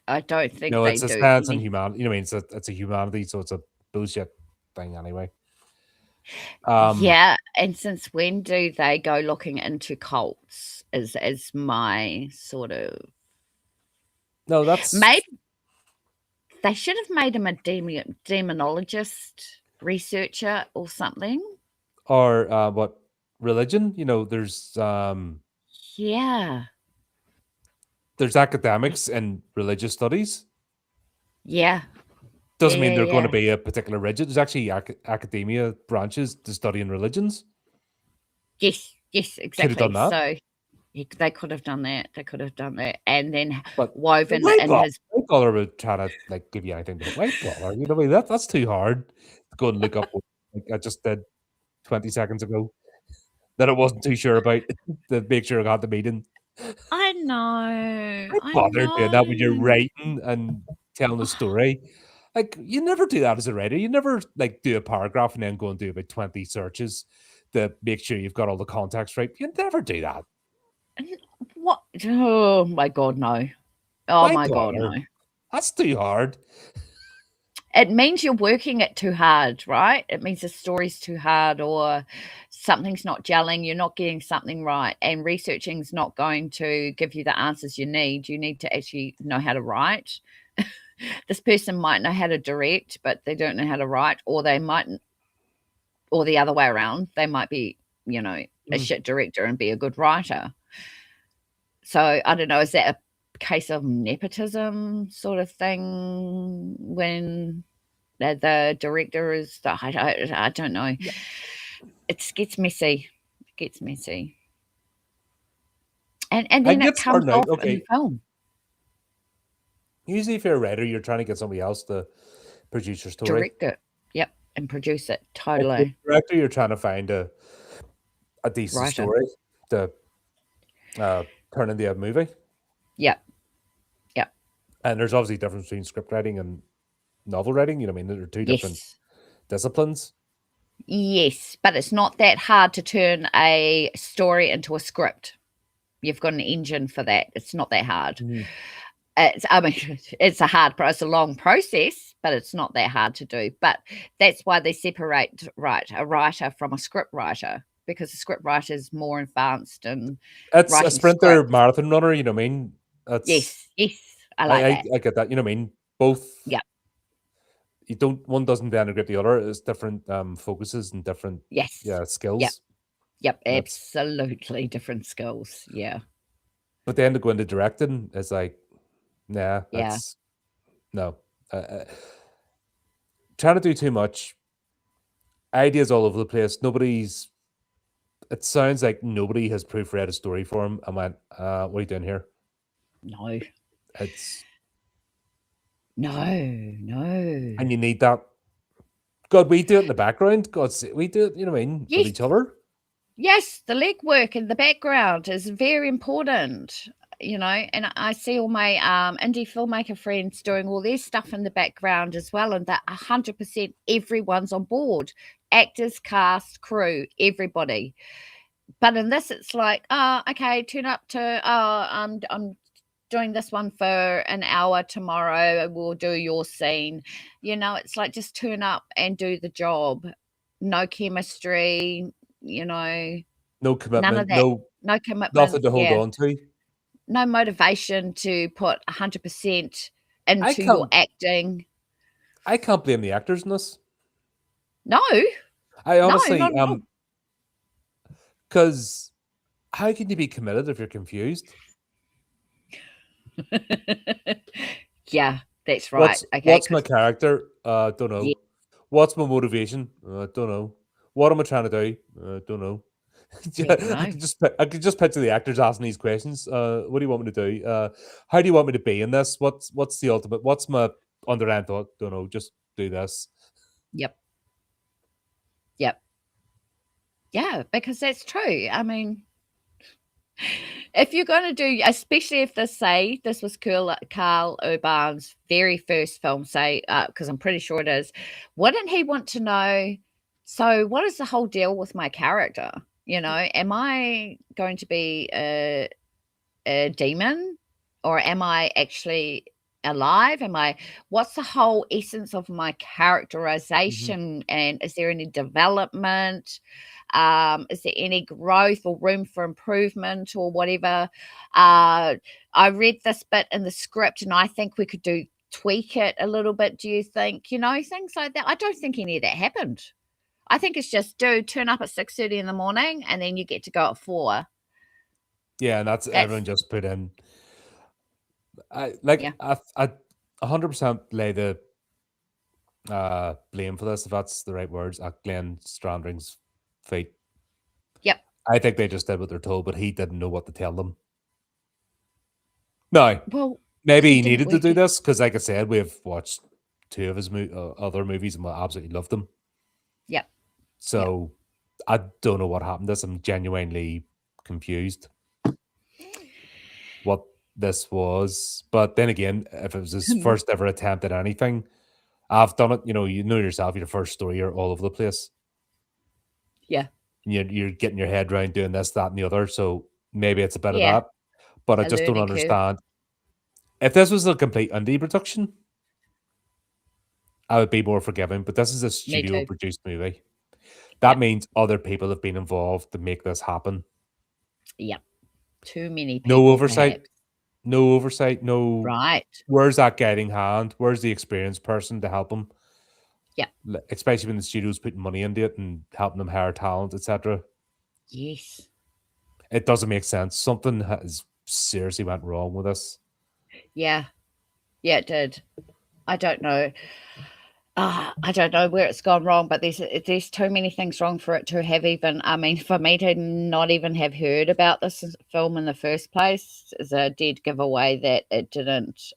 I don't think No, they it's a do science and any. humanity. I mean, it's a humanity, so it's a bullshit thing anyway. Yeah, and since when do they go looking into cults is my sort of No, that's maybe they should have made him a demonologist, researcher or something. or what religion? Yeah. There's academics and religious studies. Yeah. Yeah, Doesn't mean yeah, they're going to yeah. be a particular religion. There's actually academia branches to studying religions. Yes, Could have exactly. done that, So they could have done that. They could have done that, and then but the woven in his white collar would try to like give you anything but a white collar. You know what I mean? That's too hard to go and look up. Like I just did 20 seconds ago that I wasn't too sure about to make sure I got the meeting. I know, Why I bother doing that when you're know. writing and telling a story? Like, you never do that as a writer. You never, like, do a paragraph and then go and do about 20 searches to make sure you've got all the context right. You never do that. What? Oh my God, no. Oh Why my God, no. bother? That's too hard. It means you're working it too hard, right? It means the story's too hard or something's not gelling, you're not getting something right, and researching's not going to give you the answers you need. You need to actually know how to write. This person might know how to direct, but they don't know how to write, or they might, or the other way around, they might be, a shit director and be a good writer. So I don't know, is that a case of nepotism sort of thing when the director is I don't know. Yeah. It gets messy. It gets messy. And I then it get comes starting out, off in the okay. film. Usually, if you're a writer, you're trying to get somebody else to produce your story. Direct it. Yep. And produce it. If you're Totally. a director, you're trying to find a decent Writer. story to turn into a movie. Yep. Yep. And there's obviously a difference between script writing and novel writing. You know what I mean? There are two different Yes. disciplines. Yes. But it's not that hard to turn a story into a script. You've got an engine for that. It's not that hard. It's a long process, but it's not that hard to do. But that's why they separate, right, a writer from a script writer, because a script writer is more advanced and It's a writing sprinter scripts. marathon runner, you know what I mean? That's Yes, I like that. I get that, you know what I mean? Both Yeah. one doesn't denigrate the other. It's different focuses and different Yes. Yep. skills. Yep. That's Absolutely different skills. Yeah. but then to go into directing is like, nah, Yeah. that's no. Trying to do too much ideas all over the place. Nobody's. It sounds like nobody has proofread a story for him and went, "What are you doing here?" No. It's No, no. and you need that. God, we do it in the background. God, we do it. You know what I mean, with Yes, each other. yes, the legwork in the background is very important, and I see all my indie filmmaker friends doing all their stuff in the background as well, and that 100% everyone's on board. Actors, cast, crew, everybody. But in this, it's like, oh, okay, turn up to, oh, I'm doing this one for an hour tomorrow. We'll do your scene. It's like just turn up and do the job. No chemistry, you know, No none of commitment. that. No No commitment. nothing to hold Yeah. on to. No motivation to put 100% I into your can't. acting. I can't blame the actors in this. No, I no, honestly not at all. because how can you be committed if you're confused? Yeah, that's right. Okay, What's my because character? Don't yeah, know. What's my motivation? Don't know. What am I trying to do? Don't know. never I know. could just picture the actors asking these questions. What do you want me to do? How do you want me to be in this? What's the ultimate? What's my underlying thought? Don't know. Just do this. Yep, yep. Yeah, because that's true. I mean, if you're going to do, especially if this was Karl Urban's very first film, say, because I'm pretty sure it is, wouldn't he want to know? So, what is the whole deal with my character? Am I going to be a demon, or am I actually alive? What's the whole essence of my Mhm. characterization? And is there any development? Is there any growth or room for improvement or whatever? I read this bit in the script and I think we could tweak it a little bit. Do you think, things like that? I don't think any of that happened. I think it's just turn up at 6:30 in the morning and then you get to go at 4. Yeah, and that's That's everyone just put in. yeah. I 100% lay the blame for this, if that's the right words, at Glenn Stranding's feet. Yep. I think they just did what they're told, but he didn't know what to tell them. No, Well, maybe he he didn't needed to work do it. this because, like I said, we've watched two of his other movies and we absolutely loved them. Yep. Yep. So I don't know what happened to this. I'm genuinely confused what this was. But then again, if it was his first ever attempt at anything, I've done it. You know yourself, your first story, you're all over the place. Yeah. You're getting your head around doing this, that, and the other. So maybe it's a bit of Yeah. that. But I A just don't learning curve. understand. If this was a complete indie production, I would be more forgiving. But this is a Me studio too. produced movie. That Yep. means other people have been involved to make this happen. Yep. Too many No people, oversight, perhaps. no oversight, no. Right. Where's that guiding hand? Where's the experienced person to help them? Yep. Especially when the studio's putting money into it and helping them hire talent, etc. Yes. It doesn't make sense. Something has seriously went wrong with this. Yeah. Yeah, it did. I don't know. I don't know where it's gone wrong, but there's too many things wrong for it to have even. I mean, for me to not even have heard about this film in the first place is a dead giveaway that it didn't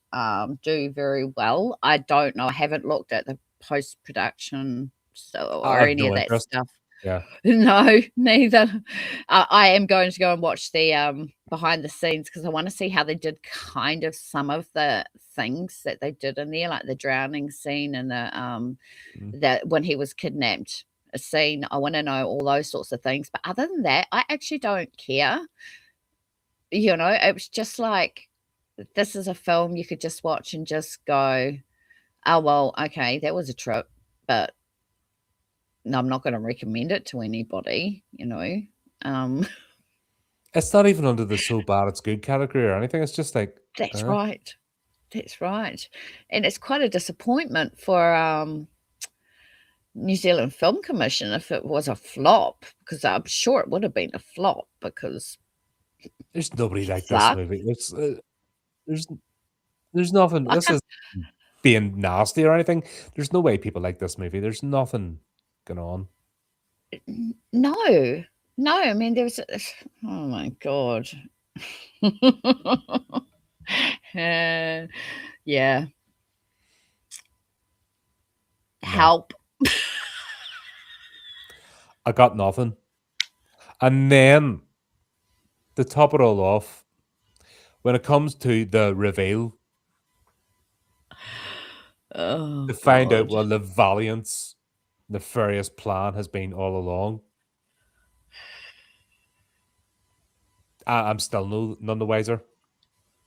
do very well. I don't know. I haven't looked at the post production I or have any of no that interest. stuff. Yeah. No, neither. I am going to go and watch the behind the scenes because I want to see how they did kind of some of the things that they did in there, like the drowning scene and Mm. the when he was kidnapped a scene. I want to know all those sorts of things. But other than that, I actually don't care. It was just like this is a film you could just watch and just go, oh well, okay, that was a trip, but no, I'm not going to recommend it to anybody. Um, It's not even under the so bad it's good category or anything. It's just like, that's right. That's right. And it's quite a disappointment for New Zealand Film Commission if it was a flop, because I'm sure it would have been a flop because there's nobody it like this sucked. movie. There's there's nothing. This is being nasty or anything. There's no way people like this movie. There's nothing going on. No. No, I mean, there was oh my god. Uh, yeah. No, Help. I got nothing. And then to top it all off, when it comes to the reveal, to Oh find out god. what the Valiant's nefarious plan has been all along, I'm still none the wiser.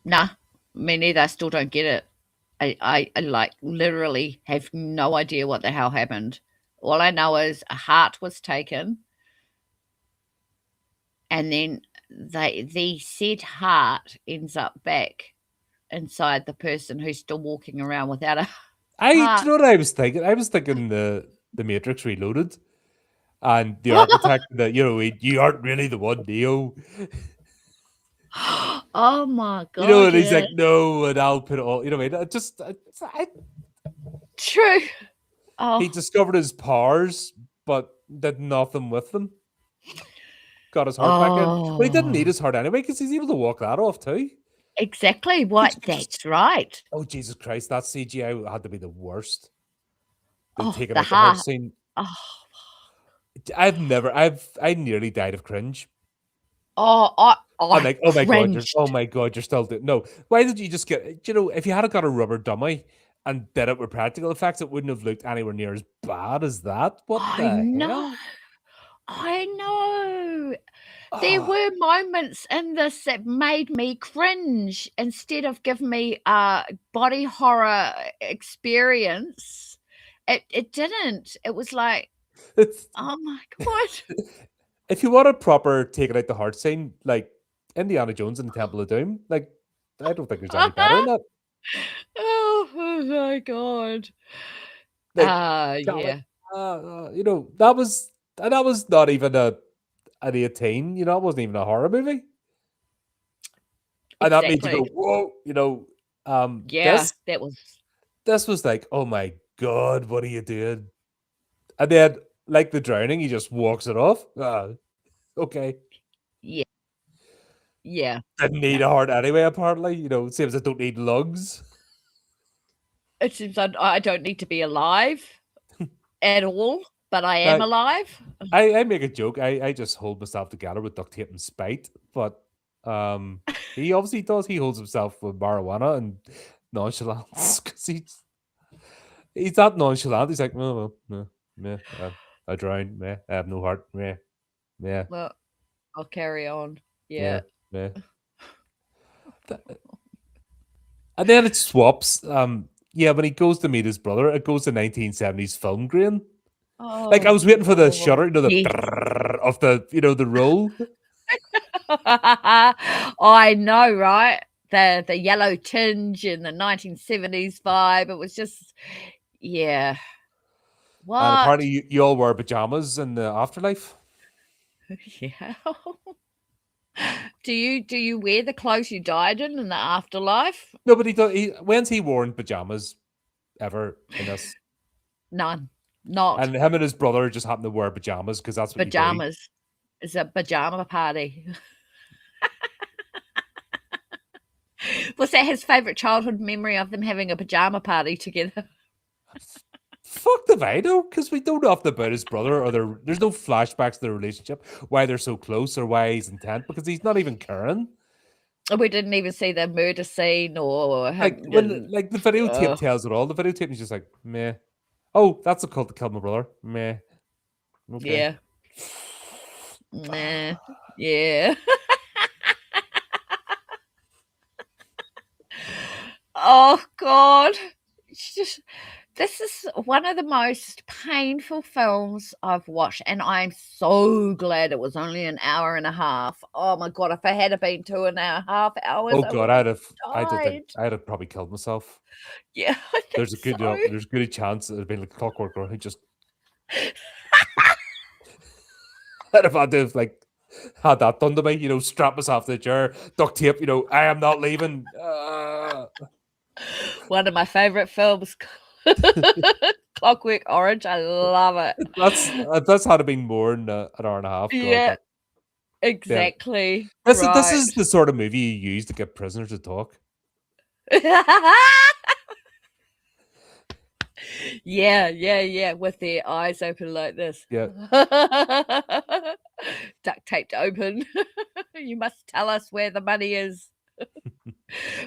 Nah, me neither. I still don't get it. I like literally have no idea what the hell happened. All I know is a heart was taken, and then the said heart ends up back inside the person who's still walking around without a Do heart. you know what I was thinking? I was thinking the Matrix Reloaded, and the architect that you aren't really the one, Neo. Oh my You know, god, and he's yeah. like, no, and I'll put it all. You know what I mean? True. He Oh, discovered his powers, but did nothing with them. Got his heart back in, but he didn't need oh, his heart anyway because he's able to walk that off too. exactly Could what you just? that's right. Oh Jesus Christ! That CGI had to be the worst. They've Oh, taken the out the heart heart. scene. Oh, I nearly died of cringe. I'm I like, oh cringed. my god, you're still doing no. Why did you just get? You know, if you had got a rubber dummy and did it with practical effects, it wouldn't have looked anywhere near as bad as that. What I the know. hell? I know. There Oh, were moments in this that made me cringe instead of give me a body horror experience. It didn't. It was like, it's "Oh my god." if you want a proper taking out the heart scene, like Indiana Jones and the Temple of Doom, like I don't think there's any better than that. Oh my god. Like, Colin, Yeah, that was not even an 18. You know, it wasn't even a horror movie, and that made you go, exactly. whoa. Yeah, that was This was like, oh my god, what are you doing? And then, like the drowning, he just walks it off. Okay. yeah, yeah. Didn't need No. a heart anyway, apparently. Same as I don't need lungs. It seems I don't need to be alive at all, but I am Now, alive. I make a joke. I just hold myself together with duct tape and spite, but he obviously does. He holds himself with marijuana and nonchalance because he's that nonchalant. He's like, oh, well, no, meh, I drowned, meh, I have no heart, meh, meh, Well, I'll carry on. meh, Yeah. meh. And then it swaps. Yeah, when he goes to meet his brother, it goes to 1970s film grain. Like I Oh was waiting for the god. shutter, the Yes. brrrr of the roll. I know, right? The yellow tinge and the 1970s vibe. It was just yeah. And What? apparently you all wear pajamas in the afterlife. Yeah. Do you wear the clothes you died in the afterlife? No, but when's he worn pajamas ever in this? None. Not And him and his brother just happen to wear pajamas because that's what you do. pajamas. It's a pajama party. Was that his favorite childhood memory of them having a pajama party together? Fuck the Vino, because we don't know nothing about his brother, or there's no flashbacks to their relationship, why they're so close, or why he's intent, because he's not even Karen. We didn't even see the murder scene or Like him. when like the videotape tells it all. The videotape is just like meh. Oh, that's a cult that killed my brother. Meh. Okay. Yeah. Nah. Yeah. Oh god. It's just this is one of the most painful films I've watched, and I'm so glad it was only an hour and a half. Oh my god, if it had been 2.5 hours, Oh I god, would have I don't think died. I'd have probably killed myself. Yeah, I think so. There's a good chance it'd been like clockwork, or I just I'd have had to have like had that done to me, strap myself to the chair, duct tape, I am not leaving. One of my favorite films. Clockwork Orange, I love it. That's had to be more than an hour and a half. God, Yeah, yeah. exactly. This Right. is the sort of movie you use to get prisoners to talk. Yeah, with their eyes open like this. Yeah. Duct taped open. You must tell us where the money is,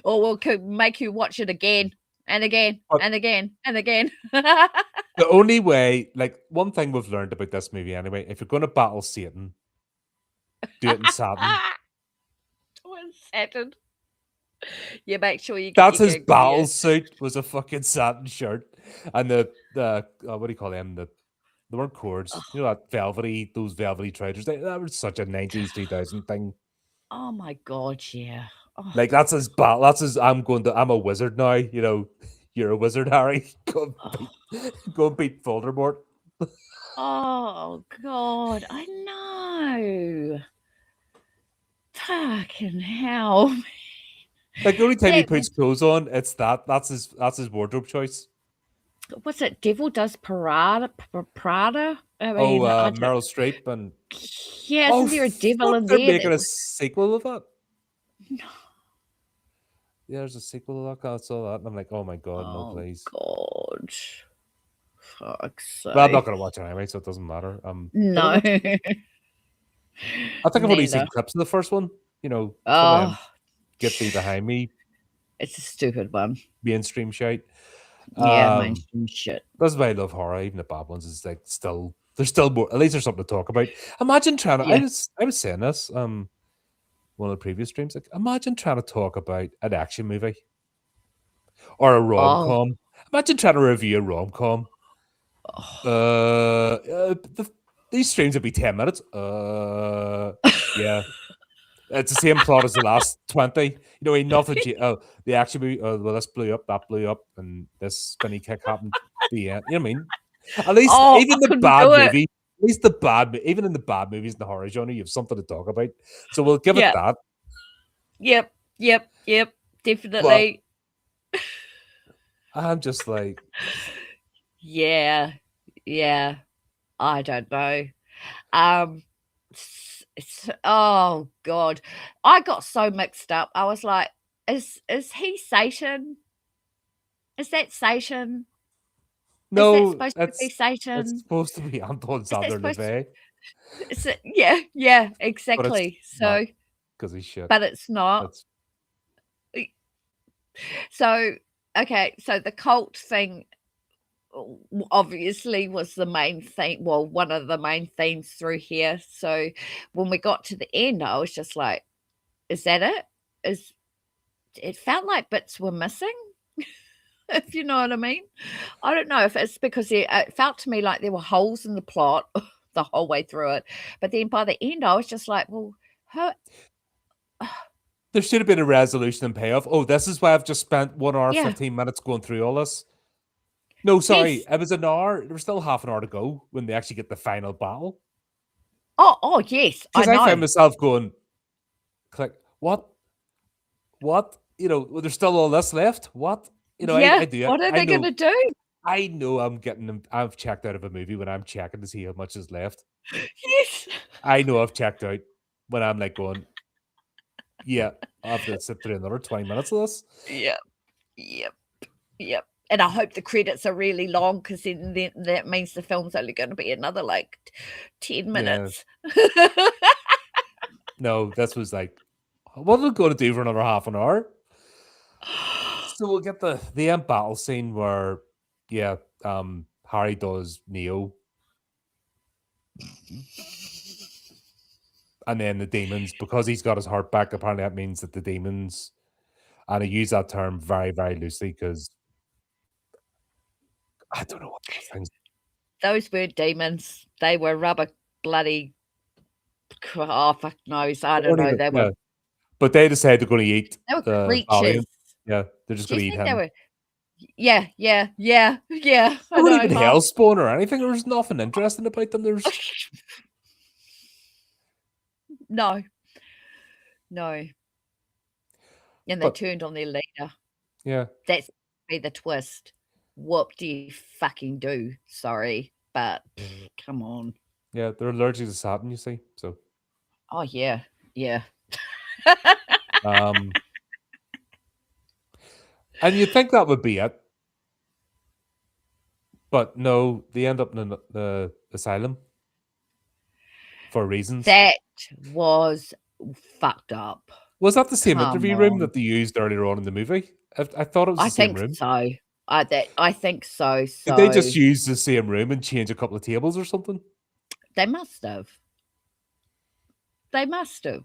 or we'll make you watch it again and again But and again and again. the only way, like one thing we've learned about this movie anyway, if you're going to battle Satan, do it in satin. Twin Saturn. Yeah, make sure you get That's your his good gear. battle suit was a fucking satin shirt, and the what do you call them? They weren't cords. You know that velvety, those velvety trousers. That was such a 90s 2000 thing. Oh my god, yeah. Oh, Like that's his battle. That's his. I'm a wizard now. You know, you're a wizard, Harry. oh, Go and beat Voldemort. oh god, I know. Fucking hell. Like the only time he That puts clothes on, it's that. That's his wardrobe choice. what's it? Devil Does Parada. Prada. I Oh, mean, I don't. Meryl Streep and Yeah, oh isn't there a devil fuck, in they're there making that a was? sequel of that. Yeah, there's a sequel to that. I saw that, and I'm like, oh my god, no, Oh please. god. Fuck's Well, I'm not sake. gonna watch it anyway, so it doesn't matter. Gonna No. watch. I think I've only seen Neither. clips of the first one. You know, some of them Oh, get thee behind me it's a stupid one. mainstream shite. Yeah, Um, mainstream shit. that's why I love horror. Even the bad ones is like still there's still more. At least there's something to talk about. Imagine trying to. Yeah. I was saying this one of the previous streams. Like, imagine trying to talk about an action movie or a rom Oh, com. Imagine trying to review a rom com. oh. These streams would be 10 minutes. Yeah. It's the same plot as the last 20. You know, nothing. The action movie. Well, this blew up, that blew up, and this spinny kick happened. The end. You know what I mean? At least, Oh, I even the couldn't bad do it. movie. At least the bad, even in the bad movies in the horror genre, you have something to talk about. So we'll give it Yeah. that. Yep. But Definitely. I'm just like, Yeah. I don't know. Um, oh god, I got so mixed up. I was like, is he Satan? Is that Satan? Is that no, supposed to be it's Satan? supposed to be Anton Is that Sander supposed to? Levay, Is it? Yeah, but it's exactly. not So, because he's shit. but it's not. It's So, okay. So the cult thing obviously was the main thing. Well, one of the main themes through here. So when we got to the end, I was just like, is that it? Is it felt like bits were missing, if you know what I mean. I don't know if it's because it felt to me like there were holes in the plot the whole way through it. But then by the end, I was just like, well, her, there should have been a resolution and payoff. Oh, this is why I've just spent 1 hour yeah, 15 minutes going through all this. No, sorry, yes. it was an hour. There was still half an hour to go when they actually get the final battle. Oh, yes, I Because I found know. myself going, click, what? You know, well, there's still all this left. What? You know, Yeah, I do it. what are they going to do? I know I'm getting them. I've checked out of a movie when I'm checking to see how much is left. Yes. I know I've checked out when I'm like going, yeah, I have to sit through another 20 minutes of this. Yep. Yep. Yep. And I hope the credits are really long because then that means the film's only going to be another like 10 Yeah. minutes. No, this was like, what are we going to do for another half an hour? So we'll get the end battle scene where, yeah, Harry does Neo, and then the demons, because he's got his heart back. Apparently, that means that the demons, and I use that term very, very loosely because I don't know what those things. Those were demons. They were rubber bloody. Oh, fuck knows. I They don't weren't know. even, They were yeah, but they decide they're going to eat they were creatures. Valiant. Yeah, they're just Do going you to eat think they him. were? Yeah. They I weren't know, even huh? hellspawn or anything. There was nothing interesting about them. There's No. And they but turned on their leader. yeah, That's be the twist. Whoop do you fucking do? Sorry, but come on. Yeah, they're allergic to satin, you see. So, Oh yeah, yeah. um, and you'd think that would be it, but no, they end up in the asylum for reasons. That was fucked up. Was that the same Come interview room on. that they used earlier on in the movie? I thought it was I the same think room. so. I think so. Did they So just use the same room and change a couple of tables or something? they must have. They must have.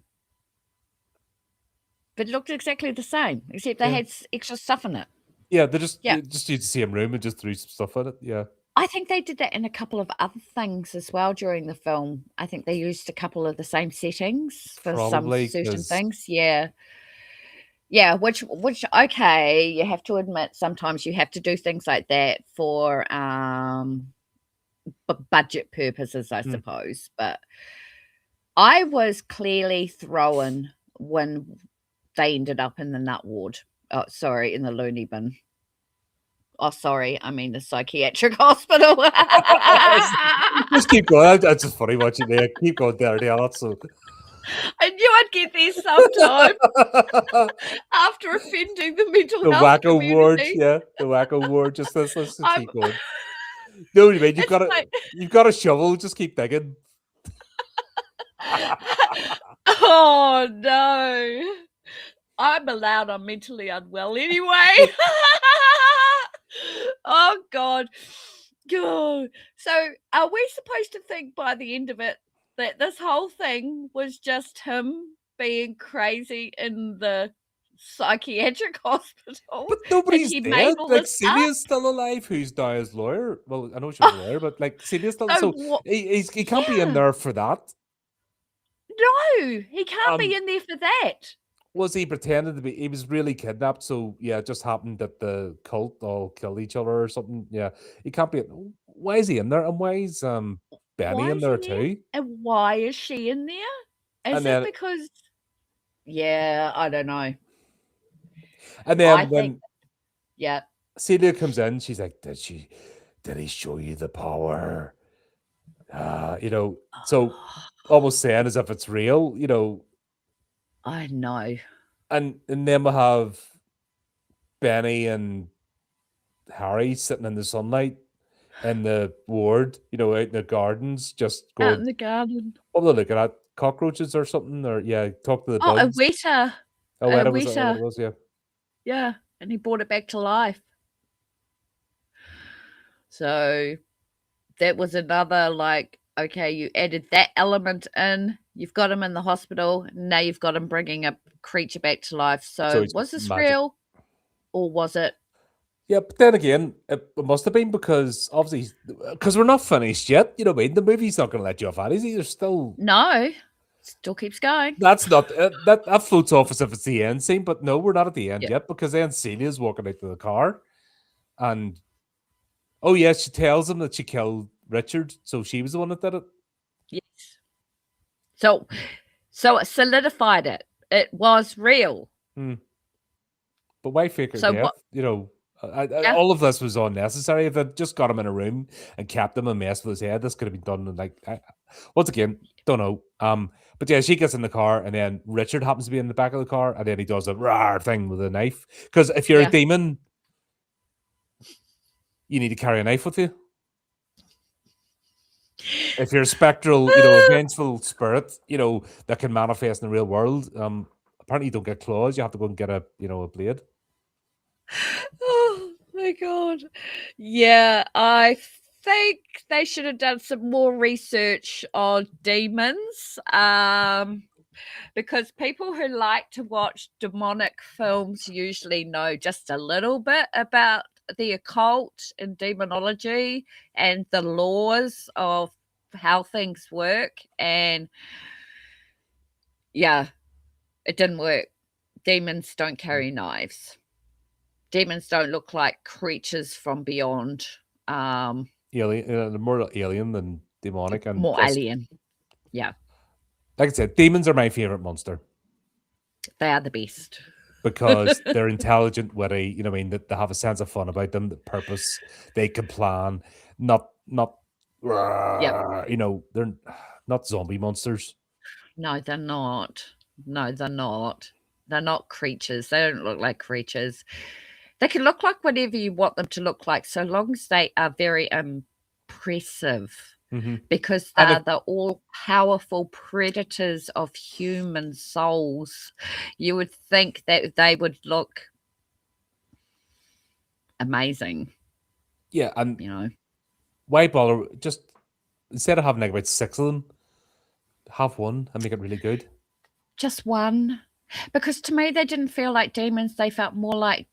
But it looked exactly the same, except they Yeah. had extra stuff in it. Yeah, Yeah. they just used the same room and just threw some stuff in it. Yeah. I think they did that in a couple of other things as well during the film. I think they used a couple of the same settings for some Probably certain because things. Yeah. Yeah, which okay, you have to admit sometimes you have to do things like that for budget purposes, I suppose. But I was clearly thrown when they ended up in the nut ward. Oh, sorry, in the loony bin. Oh, sorry, I mean the psychiatric hospital. just keep going. That's just funny watching there. Keep going there, yeah. So I knew I'd get there sometime after offending the mental the health wacko ward, community. yeah, the wacko ward. Just let's just I'm keep going. No, you mean it's like you've got a shovel. Just keep digging. oh no. I'm allowed I'm mentally unwell anyway. Oh God. God. So are we supposed to think by the end of it that this whole thing was just him being crazy in the psychiatric hospital But and nobody's he made dead. all Like this up? Celia's still alive, who's now his lawyer. Well, I know she was a lawyer, but like Celia's still. So So what? he can't be in Yeah. there for that. No, he can't be Um, in there for that. was he pretending to be? He was really kidnapped. So yeah, it just happened that the cult all killed each other or something. Yeah, he can't be. Why is he in there? And why is Benny Why in is he there in there? too? And why is she in there? Is And it then because yeah, I don't know. and I then think when yeah. Celia comes in, she's like, Did he show you the power? You know, so almost saying as if it's real, you know, I know. and then we have Benny and Harry sitting in the sunlight in the ward, you know, out in the gardens, just Out going, in the garden. what were they looking at? Cockroaches or something? Or yeah, talk to the Oh, a bugs. weta. Oh, A wait, was that what weta. it was? Yeah. Yeah, and he brought it back to life. So that was another like, okay, you added that element in. You've got him in the hospital. Now you've got him bringing a creature back to life. So So it's was this magic. real, or was it? Yeah, but then again, it must have been because obviously, because we're not finished yet. You know what I mean? The movie's not going to let you off at easy. There's still No, still keeps going. that's not that floats off as if it's the end scene, but no, we're not at the end Yeah. yet because then Celia's walking out to the car, and oh yeah, she tells him that she killed Richard, so she was the one that did it. Yes. So it solidified it. It was real. Hmm. But why fake her So death? what? You know, Yeah. all of this was unnecessary. If they'd just got him in a room and kept him and messed with his head, this could have been done in like once again, don't know. But yeah, she gets in the car and then Richard happens to be in the back of the car and then he does a rar thing with a knife. Because if you're a Yeah. demon, you need to carry a knife with you. If you're a spectral, you know, a vengeful spirit, you know, that can manifest in the real world, apparently you don't get claws. You have to go and get a, you know, a blade. Oh my God. Yeah, I think they should have done some more research on demons. Because people who like to watch demonic films usually know just a little bit about the occult and demonology and the laws of how things work. And yeah, it didn't work. Demons don't carry knives. Demons don't look like creatures from beyond. Alien, more alien than demonic, and More plus, alien. Yeah, like I said, demons are my favorite monster. they are the best. because they're intelligent, witty. You know what I mean? That they have a sense of fun about them, the purpose. They can plan. Not. Yep. You know, they're not zombie monsters. No, they're not. No, they're not. They're not creatures. They don't look like creatures. They can look like whatever you want them to look like, so long as they are very impressive, Hmm. because And they're the all-powerful predators of human souls. You would think that they would look amazing, yeah, and you know. why bother? Just instead of having like about six of them, have one and make it really good. Just one. Because to me, they didn't feel like demons. They felt more like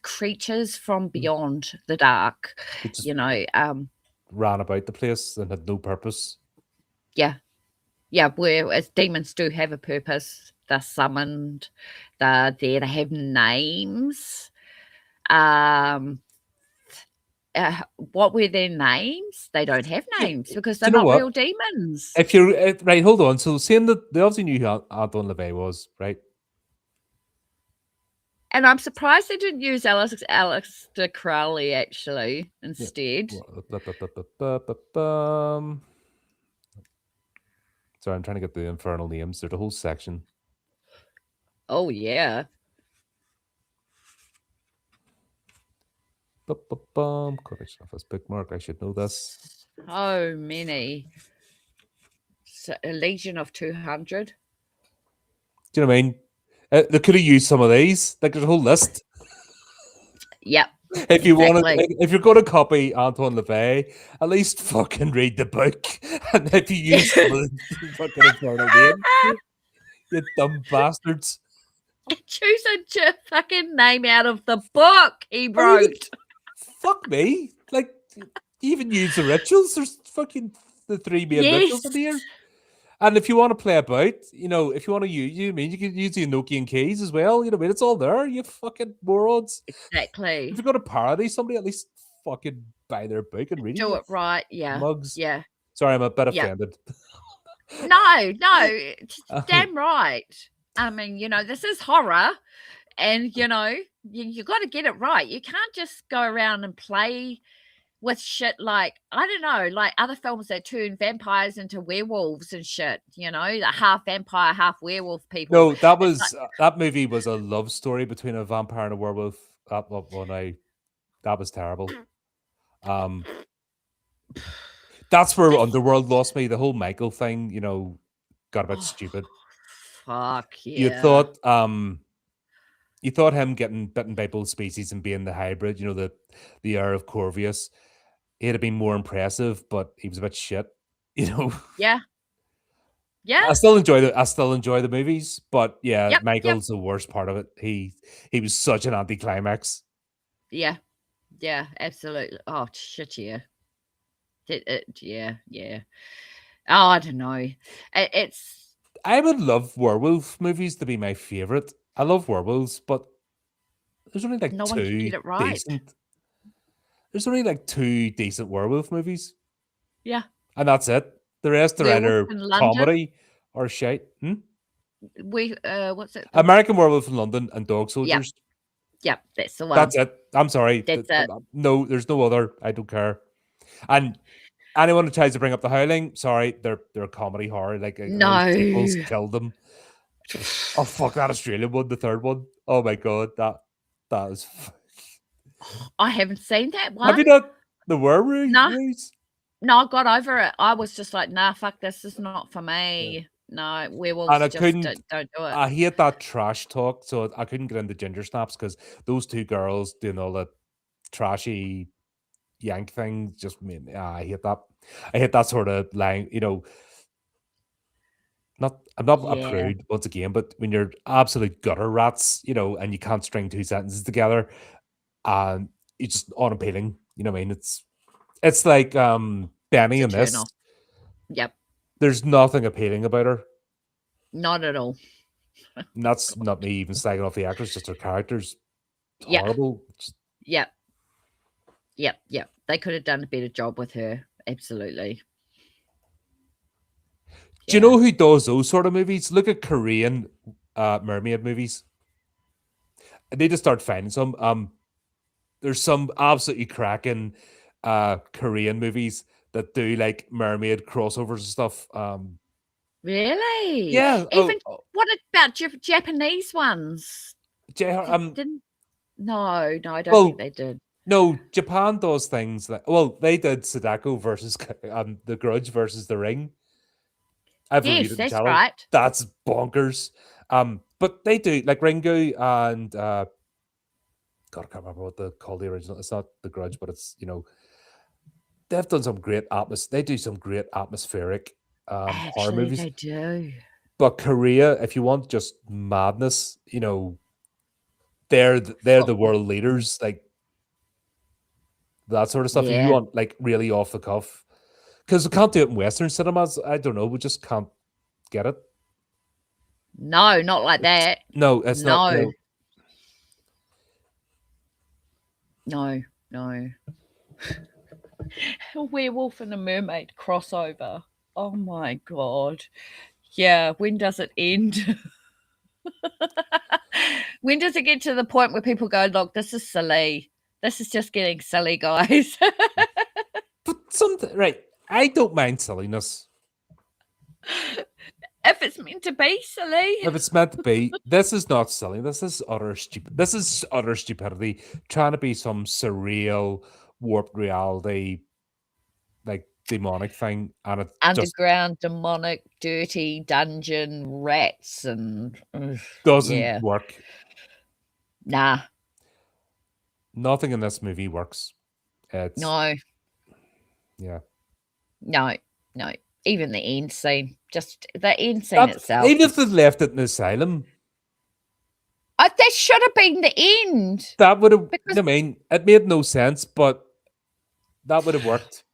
creatures from Mm. beyond the dark, They just you know. ran about the place and had no purpose. Yeah. Yeah, whereas demons do have a purpose. They're summoned, they're there, they have names. Um, what were their names? They don't have Do, names because do they're you know not what? real demons. If you're right, hold on. So, saying that they obviously knew who Anton LaVey was, right? And I'm surprised they didn't use Aleister Crowley actually Yeah. instead. Sorry, I'm trying to get the infernal names. There's a whole section. Oh yeah. Collection of his bookmark. I should know this. So many. So, a legion of 200. Do you know what I mean? They could have used some of these. Like there's a whole list. Yep, If you want exactly. to, if you're going to copy Antoine LaVey, at least fucking read the book. And if you use some of the fucking infernal names, you dumb bastards. Choose a fucking name out of the book he Or even, wrote. fuck me. Like, even use the rituals. There's fucking the three main rituals in Yes, here. And if you want to play about, you know, if you want to use, you mean you can use the Enochian keys as well. You know, what I mean, it's all there. You fucking morons. If exactly. you're going to parody somebody, at least fucking buy their book and read it. Do You it right. Yeah, mugs. yeah, Sorry, I'm a bit yeah. offended. No, no, it's Uh, damn right. I mean, this is horror, and you got to get it right. You can't just go around and play with shit like, I don't know, like other films that turn vampires into werewolves and shit. The half vampire, half werewolf people. no, that It's like, was that movie was a love story between a vampire and a werewolf. That was terrible. Um, that's where that's Underworld lost me. The whole Michael thing, got a bit oh, stupid. fuck You yeah, thought you thought him getting bitten by both species and being the hybrid, the air of Corvius, it'd have been more impressive, but he was a bit shit. You know, yeah, yeah, I still enjoy the movies, but yeah, yep, yep, Michael's the worst part of it. He was such an anticlimax. yeah, yeah, absolutely. Oh shit, yeah. Yeah, yeah. Oh, I don't know. It's I would love werewolf movies to be my favorite. I love werewolves, but there's only like no one can two get it right. decent. There's only like two decent werewolf movies, Yeah. and that's it. The rest are Werewolf either in London. comedy or shite. What's it? American Werewolf in London and Dog Yep, Soldiers. yep, that's the one. That's it. I'm sorry. That's it. No, there's no other. I don't care. And anyone who tries to bring up the Howling, sorry, they're a comedy horror. Like all No. sequels killed them. Oh fuck that Australian one, the third one. Oh my god, that is. I haven't seen that Have one. you not the No, werewolves? no, I got over it. I was just like, "Nah, fuck this is not for Yeah. me." No, And werewolves I just couldn't. don't do it. I hate that trash talk, so I couldn't get into Ginger Snaps because those two girls doing all that trashy yank thing just made me. I hate that. I hate that sort of line. I'm not a Yeah, prude once again, but when you're absolute gutter rats, and you can't string two sentences together, and it's just unappealing. You know what I mean? It's like it's Benny a in turn this. off. Yep, There's nothing appealing about her. not at all. And that's not me even slagging off the actors, just her characters. It's Yeah, horrible. yep, yep, yep. They could have done a better job with her. Absolutely. Do you Yeah. know who does those sort of movies? Look at Korean mermaid movies. I need to start finding some. There's some absolutely cracking Korean movies that do like mermaid crossovers and stuff. Really? Yeah. Even what about Japanese ones? Didn't no, I don't think Well, they did. no, Japan does things like, well, they did Sadako versus The Grudge versus The Ring. I've reviewed Yes, it in the that's channel. right. That's bonkers. But they do like Ringu and God, I can't remember what they call the original. It's not The Grudge, but it's they've done some great They do some great atmospheric horror Actually, movies. they do. But Korea, if you want just madness, they're the Full world leaders, like that sort of stuff. If you yeah. want like really off the cuff, because we can't do it in Western cinemas. I don't know. We just can't get it. No, not like that. No, it's not. No. No. No, no. A werewolf and a mermaid crossover. Oh my god. Yeah, when does it end? When does it get to the point where people go, "Look, this is silly. This is just getting silly, guys." But something right. I don't mind silliness. If it's meant to be silly. If it's meant to be, this is not silly. This is utter stupid. This is utter stupidity. Trying to be some surreal, warped reality, like demonic thing, and it just Underground, demonic, dirty dungeon rats and doesn't yeah. work. Nah. Nothing in this movie works. It's No. yeah. No. No. Even the end scene. Just the end scene itself. Even if they left it in the asylum, That should have been the end. that would have. Because I mean, it made no sense, but that would have worked.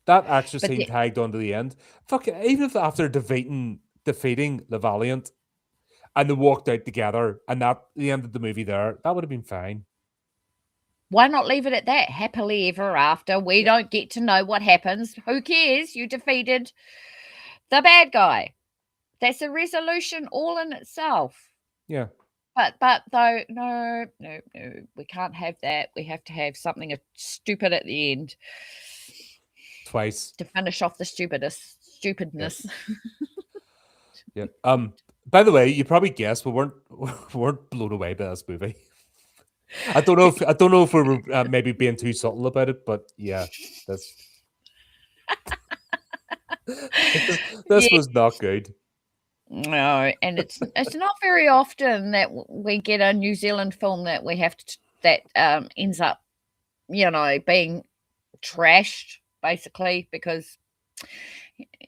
That action but scene the, tagged on to the end. Fuck it, even if after defeating the Valiant and they walked out together and that the end of the movie there, that would have been fine. why not leave it at that? Happily ever after. We don't get to know what happens. Who cares? You defeated the bad guy. That's a resolution all in itself. Yeah. But though, no, we can't have that. We have to have something stupid at the end Twice. to finish off the stupidness. Yeah. By the way, you probably guessed we weren't blown away by this movie. I don't know if we were maybe being too subtle about it, but yeah, this Yeah. was not good. No, and it's not very often that we get a New Zealand film that we have to that ends up, being trashed basically because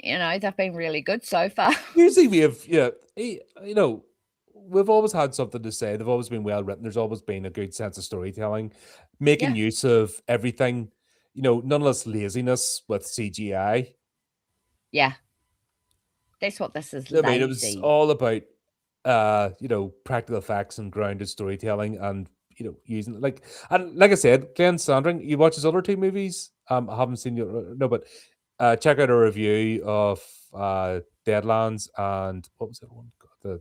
they've been really good so far. Usually we have we've always had something to say. They've always been well written. There's always been a good sense of storytelling, making Yeah. use of everything. None less laziness with CGI. Yeah. That's what this is, I mean, it was lazy. all about practical effects and grounded storytelling and using like I said, Glenn Sandring, you watch his other two movies. I haven't seen but check out a review of Deadlands and what was that one? The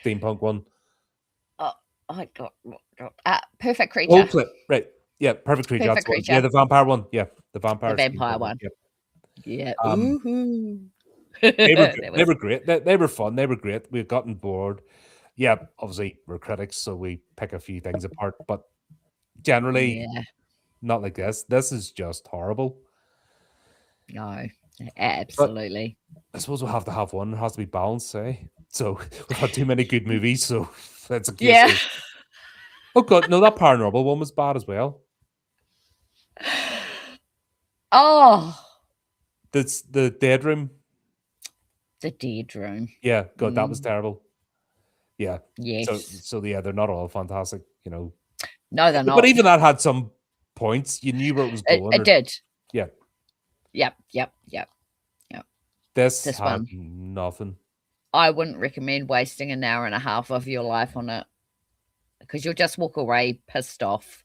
steampunk one. Oh, I got Perfect Creature. Right. Yeah, Perfect Creature. Perfect That's one. Creature. Yeah, the vampire one. Yeah, the vampire. The vampire steampunk one. Yep. Yeah. They That were was great. They were fun. They were great. We've gotten bored. Yeah, obviously we're critics, so we pick a few things apart. But generally, yeah. not like this. This is just horrible. No. But Absolutely. I suppose we'll have to have one. It has to be balanced, eh? So we've had too many good movies, so that's a case Yeah. of oh god, no, that paranormal one was bad as well. Oh, That's the Dead Room. the Dead Room. Yeah, god, that was terrible. Yeah. Yes. So yeah, they're not all fantastic, No, they're not. But even that had some points. You knew where it was going. It did. Yeah. Yep. This This had one. nothing. I wouldn't recommend wasting an hour and a half of your life on it because you'll just walk away pissed off.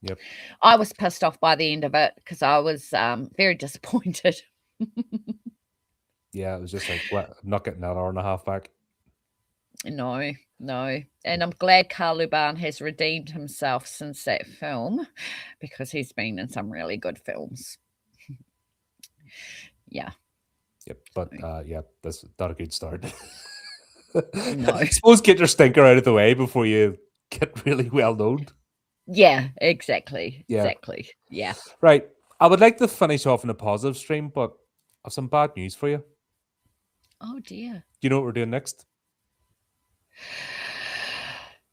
Yep. I was pissed off by the end of it because I was very disappointed. Yeah, it was just like, what? I'm not getting that hour and a half back. No, no. And I'm glad Karl Urban has redeemed himself since that film because he's been in some really good films. Yeah. Yep, but yeah, that's not a good start. No. Suppose get your stinker out of the way before you get really well known. Yeah, exactly. Yeah. Exactly. Yeah. Right. I would like to finish off in a positive stream, but I've some bad news for you. Oh dear. Do you know what we're doing next?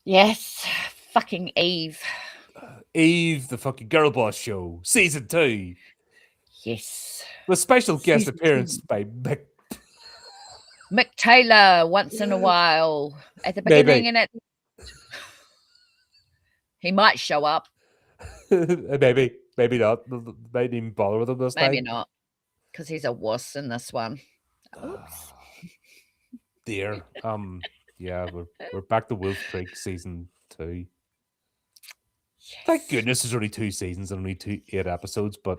Yes. Fucking Eve. Eve, the fucking girl boss show, season 2, Yes. with special guest Season appearance 2. by Mick. Mick Taylor once in a while. At the Maybe. beginning and at the he might show up. Maybe not. Might even bother with him this Maybe time. not. Because he's a wuss in this one. Oops. Dear. Yeah, we're back to Wolf Creek season 2. Thank Yes. goodness there's only 2 seasons and only 8 episodes. But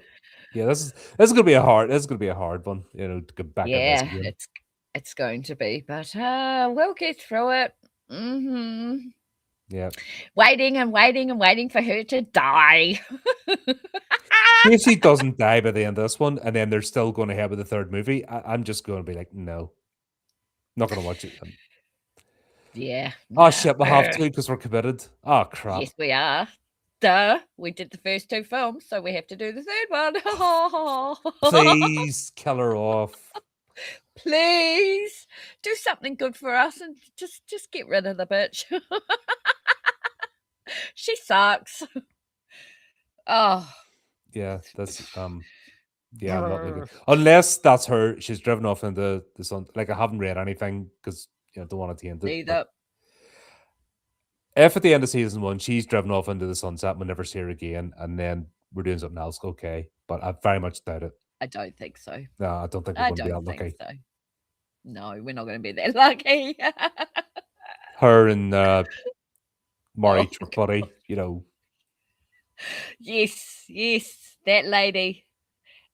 yeah, this is gonna be a hard one. To get back in this Yeah, again. it's going to be, but we'll get through it. Yeah. Waiting and waiting and waiting for her to die. If she doesn't die by the end of this one, and then they're still going ahead with the third movie, I'm just going to be like, no, not going to watch it. Yeah. Oh shit, we'll have to because we're committed. Oh crap! Yes, we are. Duh. We did the first 2 films, so we have to do the third one. Please kill her off. Please do something good for us and just get rid of the bitch. She sucks. Oh. Yeah, that's yeah, I'm not looking unless that's her. She's driven off into the sun. Like I haven't read anything because I don't want to taint it. But Neither. if at the end of season 1 she's driven off into the sunset, we'll never see her again, and then we're doing something else. Okay, but I very much doubt it. I don't think so. No, I don't think we're I going to be don't that think lucky. so. No, we're not going to be that lucky. Her and Maury Oh, Buddy, yes, that lady.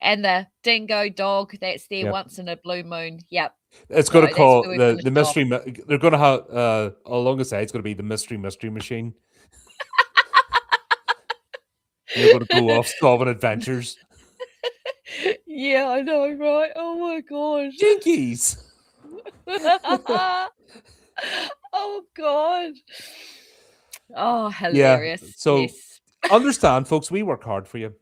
And the dingo dog that's there Yep. once in a blue moon. Yep. It's No, going to that's call where we the finished off. mystery. They're going to have along the side. It's going to be the mystery machine. They're going to go off solving adventures. Yeah, I know, right? Oh my god. Jinkies. Oh god. Oh, Yeah. hilarious. So Yes. understand, folks. We work hard for you.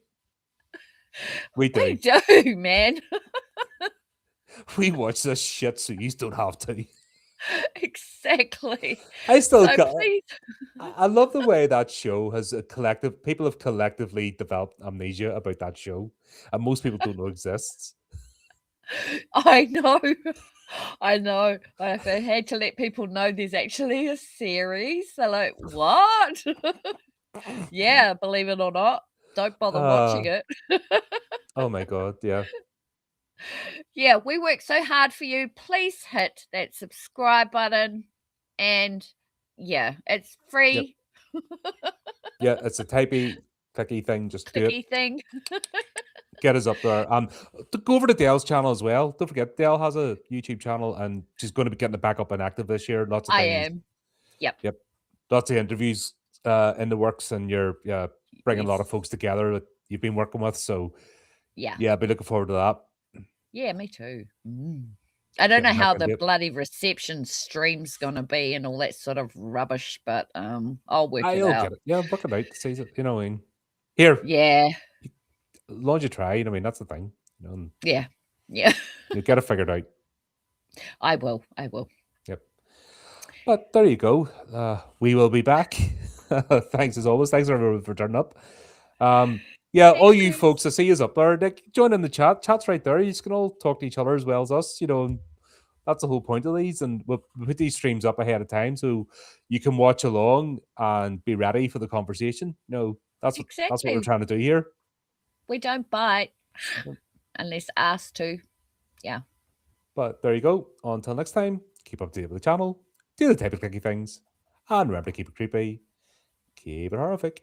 We We do. do, man. We watch this shit so you don't have to. Exactly. I still. So please. I love the way that show has a collective. People have collectively developed amnesia about that show, and most people don't know exists. I know. I know. I've had to let people know there's actually a series. They're like, what? Yeah, believe it or not. Don't bother watching it. Oh my god, yeah. Yeah, we work so hard for you. Please hit that subscribe button. And yeah, it's Yep. free. Yeah, it's a typey, clicky thing. Just do it. Clicky thing. Get us up there. Go over to Dale's channel as well. Don't forget, Dale has a YouTube channel, and she's going to be getting it back up and active this year. Lots of I things. am. Yep. Yep. Lots of interviews in the works, and you're bringing a lot of Yes. folks together that you've been working with. So Yeah. yeah, I'll be looking forward to that. Yeah, me too. I don't know Getting back how into the it. bloody reception stream's gonna be and all that sort of rubbish, but I'll work it I'll out. get it. Yeah, work it out. Sees it. You know what I mean? Here, Yeah. as long as you try. You know what I mean? That's the thing. And Yeah. Yeah. you get it figured out. I will. Yep. But there you go. We will be back. Thanks as always. Thanks everyone for turning up. Yeah, all Thanks, you Chris. folks, I see you up there. Like, join in the chat. Chat's right there. You can all talk to each other as well as us. And that's the whole point of these. And we'll put these streams up ahead of time so you can watch along and be ready for the conversation. That's what we're Exactly. trying to do here. We don't bite unless asked to. Yeah. But there you go. Until next time, keep up to date with the channel, do the type of clicky things, and remember to keep it creepy, keep it horrific.